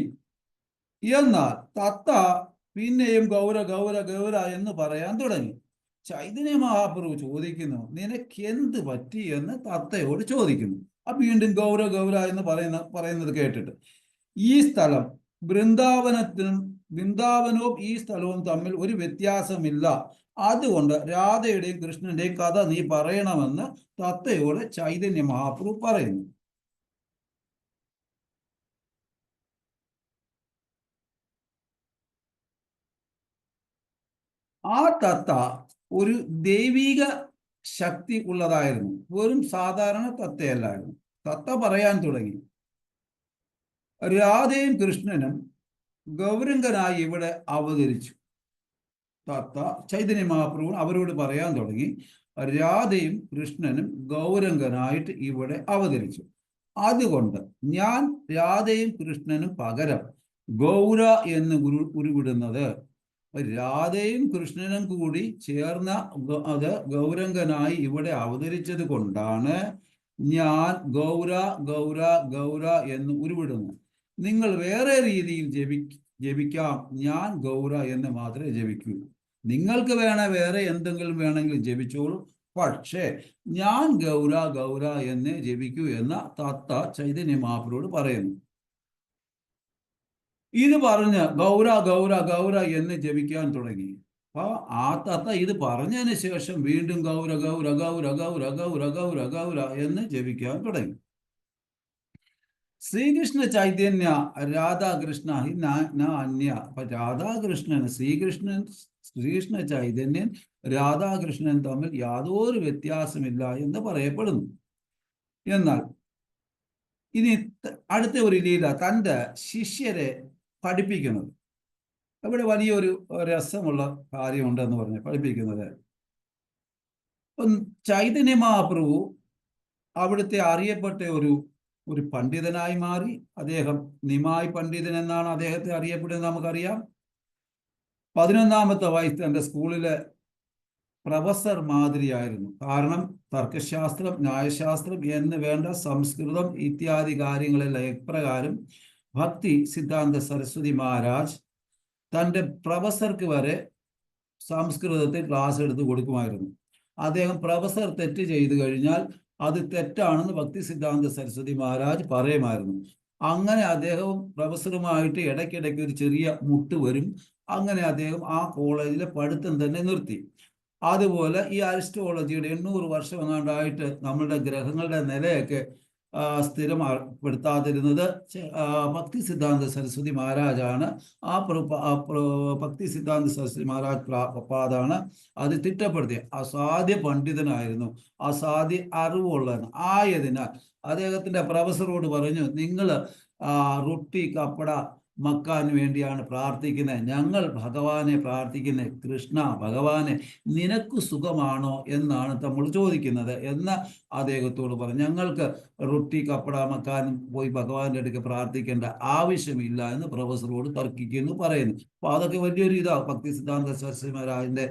എന്നാൽ തത്ത പിന്നെയും ഗൗര ഗൗര ഗൗര എന്ന് പറയാൻ തുടങ്ങി. ചൈതന്യ മഹാപ്രഭു ചോദിക്കുന്നു, നിനക്ക് എന്ത് പറ്റി എന്ന് തത്തയോട് ചോദിക്കുന്നു. അപ്പൊ വീണ്ടും ഗൗര ഗൗര എന്ന് പറയുന്നത് കേട്ടിട്ട്, ഈ സ്ഥലം വൃന്ദാവനവും ഈ സ്ഥലവും തമ്മിൽ ഒരു വ്യത്യാസമില്ല, അതുകൊണ്ട് രാധയുടെയും കൃഷ്ണന്റെയും കഥ നീ പറയണമെന്ന് തത്തയോട് ചൈതന്യ മഹാപ്രഭു പറയുന്നു. ആ തത്ത ഒരു ദൈവിക ശക്തി ഉള്ളതായിരുന്നു, വെറും സാധാരണ തത്തയല്ലായിരുന്നു. തത്ത പറയാൻ തുടങ്ങി, രാധയും കൃഷ്ണനും ഗൗരംഗനായി ഇവിടെ അവതരിച്ചു. തത്ത ചൈതന്യ മഹാപ്രഭു അവരോട് പറയാൻ തുടങ്ങി, രാധയും കൃഷ്ണനും ഗൗരംഗനായിട്ട് ഇവിടെ അവതരിച്ചു, അതുകൊണ്ട് ഞാൻ രാധയും കൃഷ്ണനും പകരം ഗൗര എന്ന് ഉരുവിടുന്നത് രാധയും കൃഷ്ണനും കൂടി ചേർന്ന അത് ഗൗരംഗനായി ഇവിടെ അവതരിച്ചത് കൊണ്ടാണ് ഞാൻ ഗൗര ഗൗര ഗൗര എന്ന് ഉരുവിടുന്നു. നിങ്ങൾ വേറെ രീതിയിൽ ജപിക്കാം, ഞാൻ ഗൗര എന്ന് മാത്രമേ ജപിക്കൂ. നിങ്ങൾക്ക് വേറെ എന്തെങ്കിലും വേണമെങ്കിൽ ജപിച്ചോളൂ, പക്ഷേ ഞാൻ ഗൗര ഗൗര എന്ന് ജപിക്കൂ എന്ന തത്ത ചൈതന്യ മഹാപ്രഭുവോട് പറയുന്നു. ഇത് പറഞ്ഞ് ഗൗര ഗൗര ഗൗര എന്ന് ജപിക്കാൻ തുടങ്ങി. അപ്പൊ ആ തത്ത ഇത് പറഞ്ഞതിന് ശേഷം വീണ്ടും ഗൗര ഗൗര ഗൗര ഗൗര ഗൗര ഗൗര ഗൗര എന്ന് ജപിക്കാൻ തുടങ്ങി. ശ്രീകൃഷ്ണ ചൈതന്യ രാധാകൃഷ്ണ അന്യ. അപ്പൊ രാധാകൃഷ്ണൻ ശ്രീകൃഷ്ണ ചൈതന്യൻ രാധാകൃഷ്ണൻ തമ്മിൽ യാതൊരു വ്യത്യാസമില്ല എന്ന് പറയപ്പെടുന്നു. എന്നാൽ ഇനി അടുത്ത ഒരു ലീല തൻ്റെ ശിഷ്യരെ പഠിപ്പിക്കുന്നത്, അവിടെ വലിയൊരു രസമുള്ള കാര്യമുണ്ടെന്ന് പറഞ്ഞ് പഠിപ്പിക്കുന്നത്. ചൈതന്യ മഹാപ്രഭു അവിടുത്തെ അറിയപ്പെട്ട ഒരു പണ്ഡിതനായി മാറി. അദ്ദേഹം നിമായി പണ്ഡിതൻ എന്നാണ് അദ്ദേഹത്തെ അറിയപ്പെടുന്നത്, നമുക്കറിയാം. 11ാമത്തെ വയസ്സിൽ എൻ്റെ സ്കൂളിലെ പ്രൊഫസർ മാതിരിയായിരുന്നു. കാരണം തർക്കശാസ്ത്രം, ന്യായശാസ്ത്രം എന്ന് വേണ്ട സംസ്കൃതം ഇത്യാദി കാര്യങ്ങളെല്ലാം എപ്രകാരം ഭക്തി സിദ്ധാന്ത സരസ്വതി മഹാരാജ് തൻ്റെ പ്രൊഫസർക്ക് വരെ സംസ്കൃതത്തിൽ ക്ലാസ് എടുത്ത് കൊടുക്കുമായിരുന്നു. അദ്ദേഹം പ്രൊഫസർ തെറ്റ് ചെയ്തു കഴിഞ്ഞാൽ അത് തെറ്റാണെന്ന് ഭക്തി സിദ്ധാന്ത സരസ്വതി മഹാരാജ് പറയുമായിരുന്നു. അങ്ങനെ അദ്ദേഹവും പ്രൊഫസറുമായിട്ട് ഇടയ്ക്കിടയ്ക്ക് ഒരു ചെറിയ മുട്ട് വരും. അങ്ങനെ അദ്ദേഹം ആ കോളേജിലെ പഠിത്തം തന്നെ നിർത്തി. അതുപോലെ ഈ അരിസ്റ്റോളജിയുടെ 800 വർഷം എങ്ങാണ്ടായിട്ട് നമ്മളുടെ ഗ്രഹങ്ങളുടെ നിലയൊക്കെ സ്ഥിരപ്പെടുത്താതിരുന്നത് ഭക്തി സിദ്ധാന്ത സരസ്വതി മഹാരാജാണ്. ഭക്തി സിദ്ധാന്ത സരസ്വതി മഹാരാജ് പാദാണ് അത് തിട്ടപ്പെടുത്തിയത്. അസാധ്യ പണ്ഡിതനായിരുന്നു, അസാധ്യ അറിവുള്ളവൻ ആയതിനാൽ അദ്ദേഹത്തിന്റെ പ്രൊഫസറോട് പറഞ്ഞു, നിങ്ങൾ റൊട്ടി കപ്പട മക്കാന് വേണ്ടിയാണ് പ്രാർത്ഥിക്കുന്നത്, ഞങ്ങൾ ഭഗവാനെ പ്രാർത്ഥിക്കുന്നത്. കൃഷ്ണ ഭഗവാനെ നിനക്ക് സുഖമാണോ എന്നാണ് നമ്മൾ ചോദിക്കുന്നത് എന്ന് അദ്ദേഹത്തോട് പറഞ്ഞു. ഞങ്ങൾക്ക് റൊട്ടി കപ്പട മക്കാനും പോയി ഭഗവാന്റെ അടുക്ക് പ്രാർത്ഥിക്കേണ്ട ആവശ്യമില്ല എന്ന് പ്രൊഫസറോട് തർക്കിക്കുന്നു, പറയുന്നു. അപ്പൊ അതൊക്കെ വലിയൊരു ഭക്തി സിദ്ധാന്ത സരസ്വതി മഹാരാജിന്റെ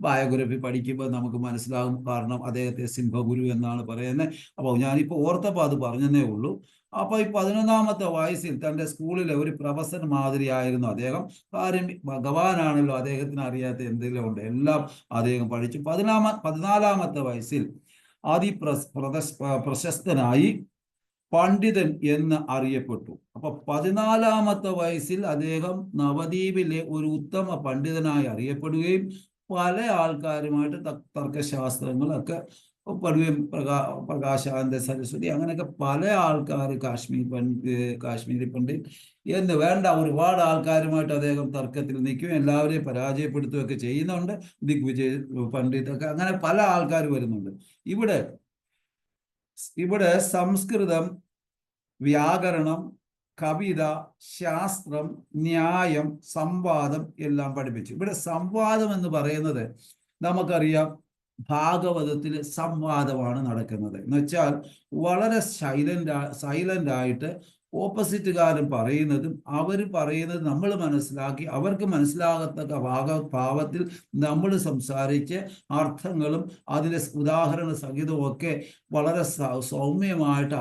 ബയോഗ്രഫി പഠിക്കുമ്പോൾ നമുക്ക് മനസ്സിലാകും. കാരണം അദ്ദേഹത്തെ സിംഹഗുരു എന്നാണ് പറയുന്നത്. അപ്പോൾ ഞാനിപ്പോൾ ഓർത്തപ്പോൾ അത് പറഞ്ഞതേ ഉള്ളൂ. അപ്പൊ ഈ 11ാമത്തെ വയസ്സിൽ തൻ്റെ സ്കൂളിലെ ഒരു പ്രൊഫസർ മാതിരിയായിരുന്നു അദ്ദേഹം. കാര്യം ഭഗവാനാണല്ലോ, അദ്ദേഹത്തിന് അറിയാത്ത എന്തെങ്കിലും ഉണ്ട്, എല്ലാം അദ്ദേഹം പഠിച്ചു. 14ാമത്തെ വയസ്സിൽ പ്രശസ്തനായി പണ്ഡിതൻ എന്ന് അറിയപ്പെട്ടു. അപ്പൊ 14ാമത്തെ വയസ്സിൽ അദ്ദേഹം നവദ്വീപിലെ ഒരു ഉത്തമ പണ്ഡിതനായി അറിയപ്പെടുകയും പല ആൾക്കാരുമായിട്ട് തർക്കശാസ്ത്രങ്ങളൊക്കെ പഠിക്കുകയും പ്രകാശാനന്ദ സരസ്വതി അങ്ങനെയൊക്കെ പല ആൾക്കാർ, കാശ്മീരി പണ്ഡിറ്റ് എന്ന് വേണ്ട ഒരുപാട് ആൾക്കാരുമായിട്ട് അദ്ദേഹം തർക്കത്തിൽ നിൽക്കുകയും എല്ലാവരെയും പരാജയപ്പെടുത്തുകയൊക്കെ ചെയ്യുന്നുണ്ട്. ദിഗ്വിജയ് പണ്ഡിറ്റ് ഒക്കെ അങ്ങനെ പല ആൾക്കാർ വരുന്നുണ്ട്. ഇവിടെ സംസ്കൃതം, വ്യാകരണം, കവിത, ശാസ്ത്രം, ന്യായം, സംവാദം എല്ലാം പഠിപ്പിച്ചു. ഇവിടെ സംവാദം എന്ന് പറയുന്നത് നമുക്കറിയാം, ഭാഗവതത്തിൽ സംവാദമാണ് നടക്കുന്നത്. എന്ന് വെച്ചാൽ വളരെ സൈലന്റ് ആയിട്ട് ഓപ്പോസിറ്റുകാരൻ പറയുന്നതും അവർ പറയുന്നത് നമ്മൾ മനസ്സിലാക്കി അവർക്ക് മനസ്സിലാകത്തക്ക ഭാവത്തിൽ നമ്മൾ സംസാരിച്ച് അർത്ഥങ്ങളും അതിലെ ഉദാഹരണ സഹിതവും ഒക്കെ വളരെ സൗമ്യമായിട്ട്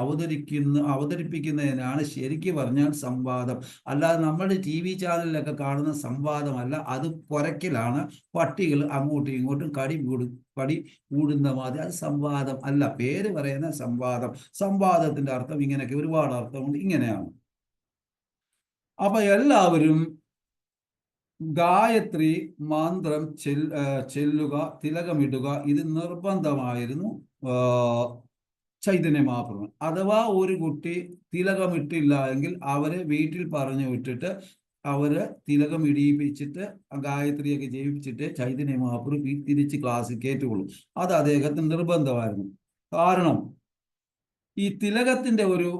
അവതരിപ്പിക്കുന്നതിനാണ് ശരിക്കും പറഞ്ഞാൽ സംവാദം. അല്ലാതെ നമ്മുടെ TV ചാനലിലൊക്കെ കാണുന്ന സംവാദമല്ല, അത് കുരയ്ക്കലാണ്. പട്ടികൾ അങ്ങോട്ടും ഇങ്ങോട്ടും കടി കൂടുന്ന മാതിരി. അത് സംവാദം അല്ല. പേര് പറയുന്ന സംവാദം. സംവാദത്തിന്റെ അർത്ഥം ഇങ്ങനെയൊക്കെ ഒരുപാട് അർത്ഥമുണ്ട്. ഇങ്ങനെയാണ്. അപ്പൊ എല്ലാവരും ഗായത്രി മന്ത്രം ചെല്ലുക, തിലകമിടുക. ഇത് നിർബന്ധമായിരുന്നു ചൈതന്യ മഹാപ്രഭു. അഥവാ ഒരു കുട്ടി തിലകമിട്ടില്ല എങ്കിൽ അവരെ വീട്ടിൽ പറഞ്ഞു വിട്ടിട്ട് അവര് തിലകം ഇടിയിപ്പിച്ചിട്ട് ഗായത്രിയൊക്കെ ജയിപ്പിച്ചിട്ട് ചൈതന്യ മഹാപ്രഭു തിരിച്ച് ക്ലാസ്സിൽ കയറ്റുള്ളൂ. അത് അദ്ദേഹത്തിന് നിർബന്ധമായിരുന്നു. കാരണം ഈ തിലകത്തിന്റെ ഒരു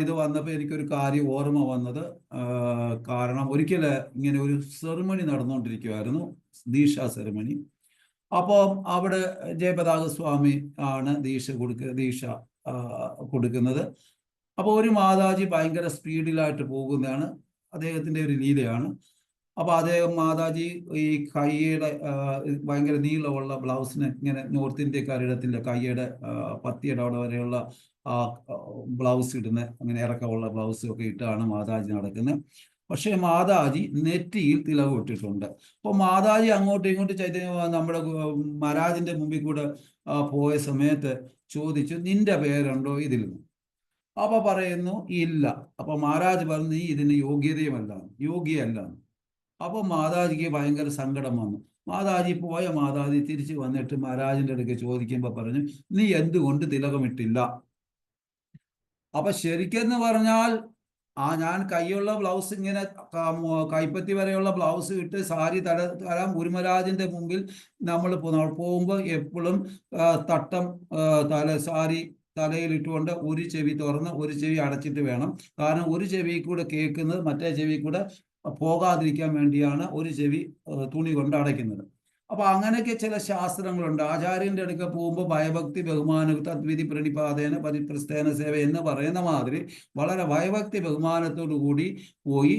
ഇത് വന്നപ്പോൾ എനിക്കൊരു കാര്യം ഓർമ്മ വന്നത്, കാരണം ഒരിക്കൽ ഇങ്ങനെ ഒരു സെറിമണി നടന്നുകൊണ്ടിരിക്കുമായിരുന്നു, ദീക്ഷാ സെറിമണി. അപ്പോൾ അവിടെ ജയപതാക സ്വാമി ആണ് ദീക്ഷ കൊടുക്കുന്നത്. അപ്പോൾ ഒരു മാതാജി ഭയങ്കര സ്പീഡിലായിട്ട് പോകുന്നതാണ്, അദ്ദേഹത്തിന്റെ ഒരു ലീലയാണ്. അപ്പോൾ അദ്ദേഹം മാതാജി ഈ കൈയുടെ ഭയങ്കര നീളമുള്ള ബ്ലൗസിന് ഇങ്ങനെ നോർത്ത് ഇന്ത്യക്കാരിടത്തിൻ്റെ കൈയുടെ പത്തിയുടെ അവിടെ വരെയുള്ള ബ്ലൗസ് ഇടുന്ന, അങ്ങനെ ഇറക്കമുള്ള ബ്ലൗസ് ഒക്കെ ഇട്ടാണ് മാതാജി നടക്കുന്നത്. പക്ഷേ മാതാജി നെറ്റിയിൽ തിലകം ഇട്ടിട്ടുണ്ട്. അപ്പോൾ മാതാജി അങ്ങോട്ടും ഇങ്ങോട്ടും ചൈതന്യ നമ്മുടെ മഹാരാജിന്റെ മുമ്പിൽ കൂടെ പോയ സമയത്ത് ചോദിച്ചു, നിന്റെ പേരുണ്ടോ ഇതിൽ? അപ്പൊ പറയുന്നു ഇല്ല. അപ്പൊ മഹാരാജ് പറഞ്ഞു, നീ ഇതിന് യോഗ്യയല്ല. അപ്പൊ മാതാജിക്ക് ഭയങ്കര സങ്കടം വന്നു. മാതാജി തിരിച്ചു വന്നിട്ട് മഹാരാജിന്റെ അടുക്ക് ചോദിക്കുമ്പോ പറഞ്ഞു, നീ എന്തുകൊണ്ട് തിലകമിട്ടില്ല? അപ്പൊ ശരിക്കെന്ന് പറഞ്ഞാൽ ഞാൻ കൈയുള്ള ബ്ലൗസ് ഇങ്ങനെ കൈപ്പത്തി വരെയുള്ള ബ്ലൗസ് ഇട്ട് സാരി തരാം ഗുരുമരാജിന്റെ മുമ്പിൽ നമ്മൾ പോകുമ്പോൾ എപ്പോഴും തട്ടം സാരി തലയിലിട്ടുകൊണ്ട് ഒരു ചെവി തുറന്ന് ഒരു ചെവി അടച്ചിട്ട് വേണം. കാരണം ഒരു ചെവി കൂടെ കേൾക്കുന്നത് മറ്റേ ചെവി കൂടെ പോകാതിരിക്കാൻ വേണ്ടിയാണ് ഒരു ചെവി തുണി കൊണ്ട് അടയ്ക്കുന്നത്. അപ്പൊ അങ്ങനെയൊക്കെ ചില ശാസ്ത്രങ്ങളുണ്ട്. ആചാര്യന്റെ അടുക്ക പോകുമ്പോൾ ഭയഭക്തി ബഹുമാന തദ്വിധി പ്രണിപാതേന പരിപ്രസ്ഥേന സേവ എന്ന് പറയുന്ന മാതിരി വളരെ ഭയഭക്തി ബഹുമാനത്തോടു കൂടി പോയി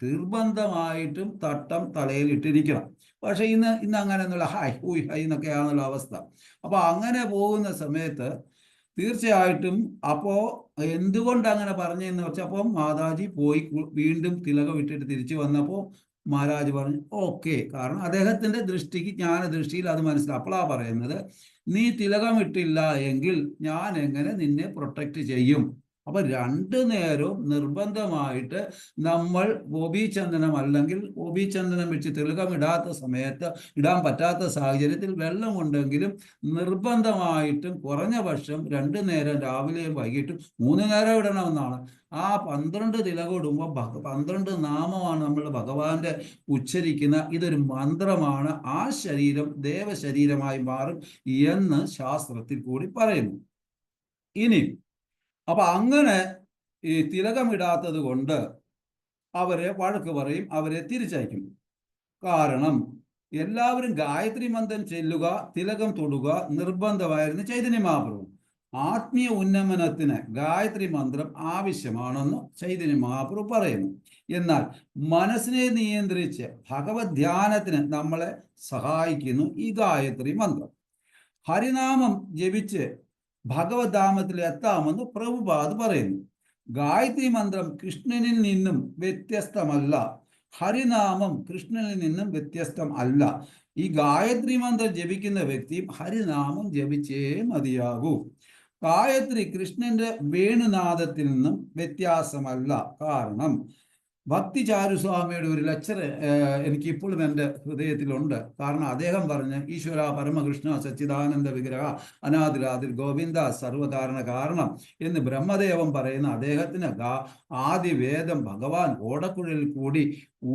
നിർബന്ധമായിട്ടും തട്ടം തലയിൽ ഇട്ടിരിക്കണം. പക്ഷെ ഇന്ന് അങ്ങനെയൊന്നുമില്ല, ഹായ് ഹൈ എന്നൊക്കെയാണുള്ള അവസ്ഥ. അപ്പൊ അങ്ങനെ പോകുന്ന സമയത്ത് തീർച്ചയായിട്ടും എന്തുകൊണ്ട് അങ്ങനെ പറഞ്ഞെന്ന് വെച്ചപ്പോൾ മാതാജി പോയി വീണ്ടും തിലകം ഇട്ടിട്ട് തിരിച്ചു വന്നപ്പോൾ മഹാരാജ് പറഞ്ഞു ഓക്കെ. കാരണം അദ്ദേഹത്തിന്റെ ദൃഷ്ടിക്ക് ജ്ഞാനദൃഷ്ടിയിൽ അത് മനസ്സിലാവും. അപ്പോഴാ പറയുന്നത്, നീ തിലകം ഇട്ടില്ല എങ്കിൽ ഞാൻ എങ്ങനെ നിന്നെ പ്രൊട്ടക്റ്റ് ചെയ്യും? അപ്പൊ രണ്ടു നേരവും നിർബന്ധമായിട്ട് നമ്മൾ ഗോപീചന്ദനം അല്ലെങ്കിൽ ഗോപീചന്ദനം വെച്ച് തിലകം ഇടാൻ പറ്റാത്ത സാഹചര്യത്തിൽ വെള്ളമുണ്ടെങ്കിലും നിർബന്ധമായിട്ടും കുറഞ്ഞ പക്ഷം 2 നേരം രാവിലെയും വൈകിട്ടും 3 നേരം ഇടണമെന്നാണ്. ആ 12 തിലകം ഇടുമ്പോൾ 12 നാമമാണ് നമ്മൾ ഭഗവാന്റെ ഉച്ചരിക്കുന്ന. ഇതൊരു മന്ത്രമാണ്. ആ ശരീരം ദേവശരീരമായി മാറും എന്ന് ശാസ്ത്രത്തിൽ കൂടി പറയുന്നു. ഇനി അപ്പൊ അങ്ങനെ ഈ തിലകമിടാത്തത് കൊണ്ട് അവരെ വഴക്ക് പറയും, അവരെ തിരിച്ചയക്കും. കാരണം എല്ലാവരും ഗായത്രി മന്ത്രം ചെല്ലുക, തിലകം തൊടുക നിർബന്ധമായിരുന്നു ചൈതന്യ മഹാപ്രഭു. ആത്മീയ ഉന്നമനത്തിന് ഗായത്രി മന്ത്രം ആവശ്യമാണെന്ന് ചൈതന്യ മഹാപ്രഭു പറയുന്നു. എന്നാൽ മനസ്സിനെ നിയന്ത്രിച്ച് ഭഗവത് ധ്യാനത്തിന് നമ്മളെ സഹായിക്കുന്നു ഈ ഗായത്രി മന്ത്രം. ഹരിനാമം ജപിച്ച് ഭഗവദ്ധാമത്തിൽ എത്താമെന്ന് പ്രഭുപാദ് പറയുന്നു. ഗായത്രി മന്ത്രം കൃഷ്ണനിൽ നിന്നും വ്യത്യസ്തമല്ല. ഹരിനാമം കൃഷ്ണനിൽ നിന്നും വ്യത്യസ്തം അല്ല. ഈ ഗായത്രി മന്ത്രം ജപിക്കുന്ന വ്യക്തിയും ഹരിനാമം ജപിച്ചേ മതിയാകൂ. ഗായത്രി കൃഷ്ണന്റെ വേണുനാദത്തിൽ നിന്നും വ്യത്യാസമല്ല. കാരണം ഭക്തി ചാരുസ്വാമിയുടെ ഒരു ലെക്ചർ എനിക്ക് ഇപ്പോഴും എൻ്റെ ഹൃദയത്തിലുണ്ട്. കാരണം അദ്ദേഹം പറഞ്ഞ്, ഈശ്വര പരമകൃഷ്ണ സച്ചിദാനന്ദ വിഗ്രഹ അനാദിരാദിർ ഗോവിന്ദ സർവകാരണ കാരണം എന്ന് ബ്രഹ്മദേവൻ പറയുന്ന അദ്ദേഹത്തിന് ആദ്യ വേദം ഭഗവാൻ ഓടക്കുഴലിൽ കൂടി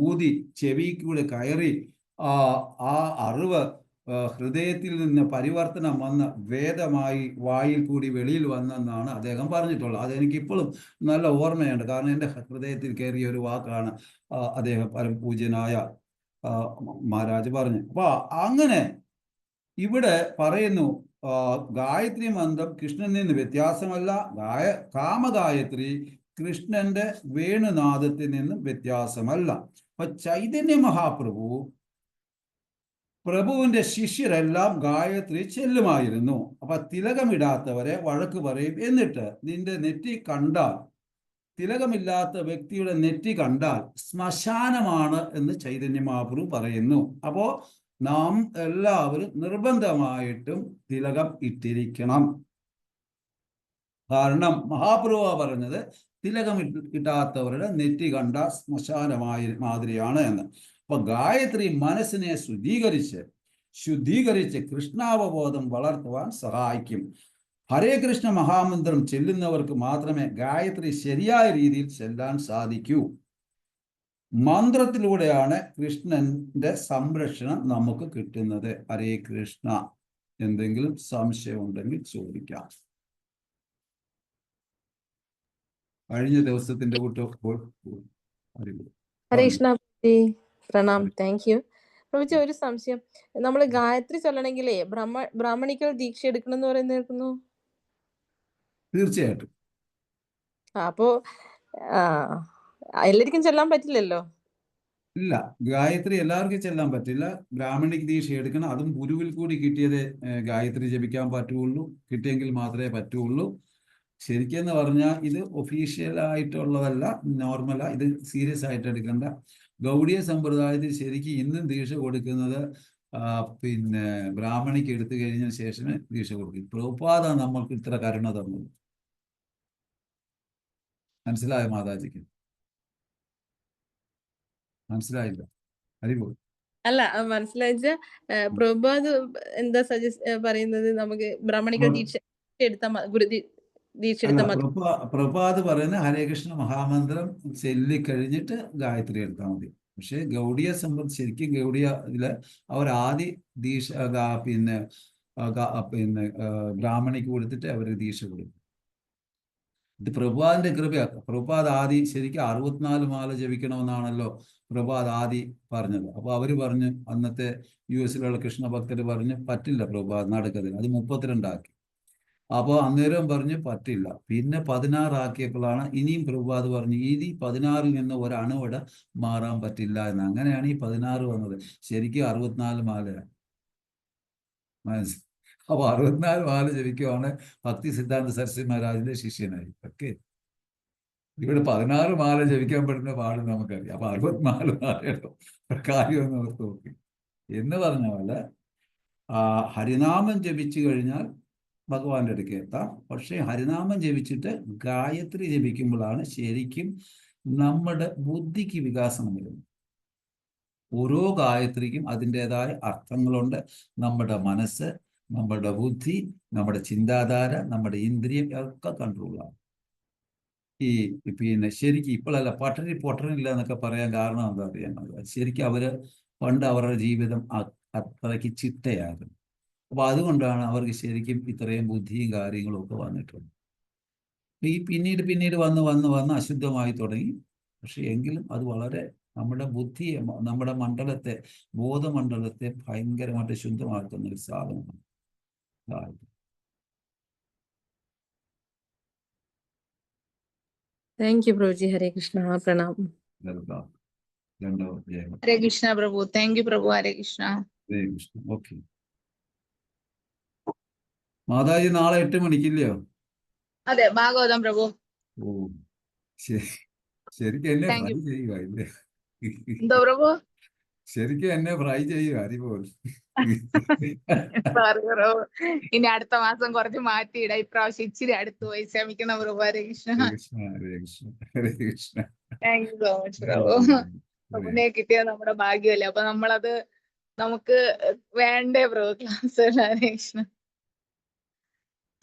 ഊതി ചെവി കൂടി കയറി ആ അറിവ് ഹൃദയത്തിൽ നിന്ന് പരിവർത്തനം വന്ന് വേദമായി വായിൽ കൂടി വെളിയിൽ വന്നെന്നാണ് അദ്ദേഹം പറഞ്ഞിട്ടുള്ളത്. അതെനിക്കിപ്പോഴും നല്ല ഓർമ്മയുണ്ട്. കാരണം എൻ്റെ ഹൃദയത്തിൽ കയറിയ ഒരു വാക്കാണ് അദ്ദേഹം പരമപൂജ്യനായ മഹാരാജ് പറഞ്ഞു. അപ്പൊ അങ്ങനെ ഇവിടെ പറയുന്നു, ഗായത്രി മന്ത്രം കൃഷ്ണനിൽ നിന്ന് വ്യത്യാസമല്ല. കാമഗായത്രി കൃഷ്ണന്റെ വേണുനാദത്തിൽ നിന്നും വ്യത്യാസമല്ല. അപ്പൊ ചൈതന്യ മഹാപ്രഭു, പ്രഭുവിന്റെ ശിഷ്യരെല്ലാം ഗായത്രി ചെല്ലുമായിരുന്നു. അപ്പൊ തിലകമിടാത്തവരെ വഴക്ക് പറയും. എന്നിട്ട് നിന്റെ നെറ്റി കണ്ടാൽ, തിലകമില്ലാത്ത വ്യക്തിയുടെ നെറ്റി കണ്ടാൽ ശ്മശാനമാണ് എന്ന് ചൈതന്യ മഹാപ്രഭു പറയുന്നു. അപ്പോ നാം എല്ലാവരും നിർബന്ധമായിട്ടും തിലകം ഇട്ടിരിക്കണം. കാരണം മഹാപ്രഭു പറഞ്ഞത് തിലകം ഇട്ടാത്തവരുടെ നെറ്റി കണ്ട ശ്മശാനമായ മാതിരിയാണ് എന്ന്. അപ്പൊ ഗായത്രി മനസ്സിനെ ശുദ്ധീകരിച്ച് കൃഷ്ണാവബോധം വളർത്തുവാൻ സഹായിക്കും. ഹരേ കൃഷ്ണ മഹാമന്ത്രം ചെല്ലുന്നവർക്ക് മാത്രമേ ഗായത്രി ശരിയായ രീതിയിൽ ചെല്ലാൻ സാധിക്കൂ. മന്ത്രത്തിലൂടെയാണ് കൃഷ്ണന്റെ സംരക്ഷണം നമുക്ക് കിട്ടുന്നത്. ഹരേ കൃഷ്ണ. എന്തെങ്കിലും സംശയം ഉണ്ടെങ്കിൽ ചോദിക്കാം. കഴിഞ്ഞ ദിവസത്തിന്റെ ഹരേ കൃഷ്ണ പ്രണാം. Thank you പ്രഭുജി. ഒരു സംശയം, നമ്മൾ ഗായത്രി ചൊല്ലണമെങ്കിലേ ബ്രാഹ്മണിക്കൽ ദീക്ഷ എടുക്കണം എന്ന് പറയുന്നു. തീർച്ചയായിട്ടും. അപ്പോ എല്ലാവർക്കും ചെല്ലാൻ പറ്റില്ലല്ലോ? ഇല്ല, ഗായത്രി എല്ലാവർക്കും ചെല്ലാൻ പറ്റില്ല. ബ്രാഹ്മണിക്ക് ദീക്ഷ എടുക്കണം. അതും ഗുരുവിൽ കൂടി കിട്ടിയതേ ഗായത്രി ജപിക്കാൻ പറ്റുള്ളൂ. കിട്ടിയെങ്കിൽ മാത്രമേ പറ്റുള്ളൂ. ശരിക്കെന്ന് പറഞ്ഞാൽ ഇത് ഒഫീഷ്യൽ ആയിട്ടുള്ളതല്ല, നോർമലാ. ഇത് സീരിയസ് ആയിട്ട് എടുക്കേണ്ട. ഗൗഡീയ സമ്പ്രദായത്തിൽ ശരിക്കും ഇന്നും ദീക്ഷ കൊടുക്കുന്നത് പിന്നെ ബ്രാഹ്മണിക്ക് എടുത്തു കഴിഞ്ഞ ശേഷമേ ദീക്ഷ കൊടുക്കും. പ്രഭുപാദ നമ്മൾക്ക് ഇത്ര കരുണ തന്നത്. മനസ്സിലായോ മാതാജിക്ക്? മനസ്സിലായില്ല? അറിവോ? അല്ല, മനസ്സിലായിച്ച പ്രഭുപാദ് എന്താ സജസ്റ്റ് പറയുന്നത്? നമുക്ക് ബ്രാഹ്മണിക്കൽ ദീക്ഷ പ്രഭുപാദ് പറയുന്ന ഹരേ കൃഷ്ണ മഹാമന്ത്രം ചൊല്ലിക്കഴിഞ്ഞിട്ട് ഗായത്രി എടുത്താൽ മതി. പക്ഷെ ഗൗഡിയ ശരിക്കും ഗൗഡിയ ഇതില് അവർ ആദ്യ ദീക്ഷ പിന്നെ ബ്രാഹ്മണിക്ക് കൊടുത്തിട്ട് അവർ ദീക്ഷ കൊടുക്കും. ഇത് പ്രഭുപാദിന്റെ കൃപയാണ്. പ്രഭുപാദ് ആദ്യം ശരിക്കും 64 മാല ജപിക്കണമെന്നാണല്ലോ പ്രഭുപാദ് ആദ്യം പറഞ്ഞത്. അപ്പൊ അവര് പറഞ്ഞു, അന്നത്തെ US-ലുള്ള കൃഷ്ണ ഭക്തർ പറഞ്ഞു പറ്റില്ല പ്രഭുപാദ് നടക്കത്തില്ല, അത് 32 ആക്കി. അപ്പോൾ അന്നേരം പറഞ്ഞു പറ്റില്ല. പിന്നെ 16 ആക്കിയപ്പോഴാണ് ഇനിയും പ്രഭുപാദ് പറഞ്ഞു ഇനി 16-ൽ നിന്ന് ഒരണുവട മാറാൻ പറ്റില്ല എന്ന്. അങ്ങനെയാണ് ഈ 16 വന്നത്. ശരിക്കും 64 മാലയാണ്. മനസ്സിലായി? അപ്പൊ 64 മാല ജപിക്കുവാണ് ഭക്തി സിദ്ധാന്ത സരസ്വതി മഹാരാജിന്റെ ശിഷ്യനായി. ഓക്കെ, ഇവിടെ 16 മാല ജപിക്കാൻ പറ്റുന്ന പാട് നമുക്കറിയാം. അപ്പൊ 64 മാലയുടെ കാര്യമൊന്നും ഓർത്ത് നോക്കി. എന്ന് പറഞ്ഞ പോലെ ഹരിനാമം ജപിച്ചു കഴിഞ്ഞാൽ ഭഗവാന്റെ അടുക്ക് എത്താം. പക്ഷെ ഹരിനാമം ജപിച്ചിട്ട് ഗായത്രി ജപിക്കുമ്പോഴാണ് ശരിക്കും നമ്മുടെ ബുദ്ധിക്ക് വികാസം വരുന്നത്. ഓരോ ഗായത്രിക്കും അതിൻ്റെതായ അർത്ഥങ്ങളുണ്ട്. നമ്മുടെ മനസ്സ്, നമ്മുടെ ബുദ്ധി, നമ്മുടെ ചിന്താധാര, നമ്മുടെ ഇന്ദ്രിയം ഒക്കെ കൺട്രോളാണ്. പിന്നെ ശരിക്കും ഇപ്പോഴല്ല പൊട്ടനില്ല എന്നൊക്കെ പറയാൻ കാരണം എന്താ അറിയാമോ? ശരിക്കും അവര് പണ്ട് അവരുടെ ജീവിതം അത്രയ്ക്ക് ചിട്ടയായിരുന്നു. അപ്പൊ അതുകൊണ്ടാണ് അവർക്ക് ശരിക്കും ഇത്രയും ബുദ്ധിയും കാര്യങ്ങളും ഒക്കെ വന്നിട്ടുണ്ട്. ഈ പിന്നീട് വന്ന് അശുദ്ധമായി തുടങ്ങി. പക്ഷെ എങ്കിലും അത് വളരെ നമ്മുടെ ബുദ്ധിയെ, നമ്മുടെ മണ്ഡലത്തെ, ബോധമണ്ഡലത്തെ ഭയങ്കരമായിട്ട് ശുദ്ധമാക്കുന്ന ഒരു സാധനമാണ്. Thank you പ്രഭുജി. Hare Krishna pranam. Hare Krishna Prabhu. Thank you Prabhu. Hare Krishna. Hare Krishna. Okay Mataji, നാളെ 8 മണിക്കില്ലയോ? അതെ, ഭാഗവതം പ്രഭു. ഓ ശരിക്കും എന്നെ ഫ്രൈ ചെയ്യുക ഇല്ലേ? എന്തോ പ്രഭു? ശരിക്കും എന്നെ ഫ്രൈ ചെയ്യുക അറിയുമ്പോൾ. ഇനി അടുത്ത മാസം കുറച്ച് മാറ്റിയിടാം. ഇപ്രാവശ്യം ഇച്ചിരി അടുത്ത് പോയി ക്ഷമിക്കണം പ്രഭു. Hare Krishna. Hare Krishna. Thank you so much പ്രഭു. പ്രഭുവിനെ കിട്ടിയത് നമ്മുടെ ഭാഗ്യമല്ലേ. അപ്പൊ നമുക്ക് വേണ്ടേ പ്രഭു ക്ലാസ്. ഹരേ കൃഷ്ണ.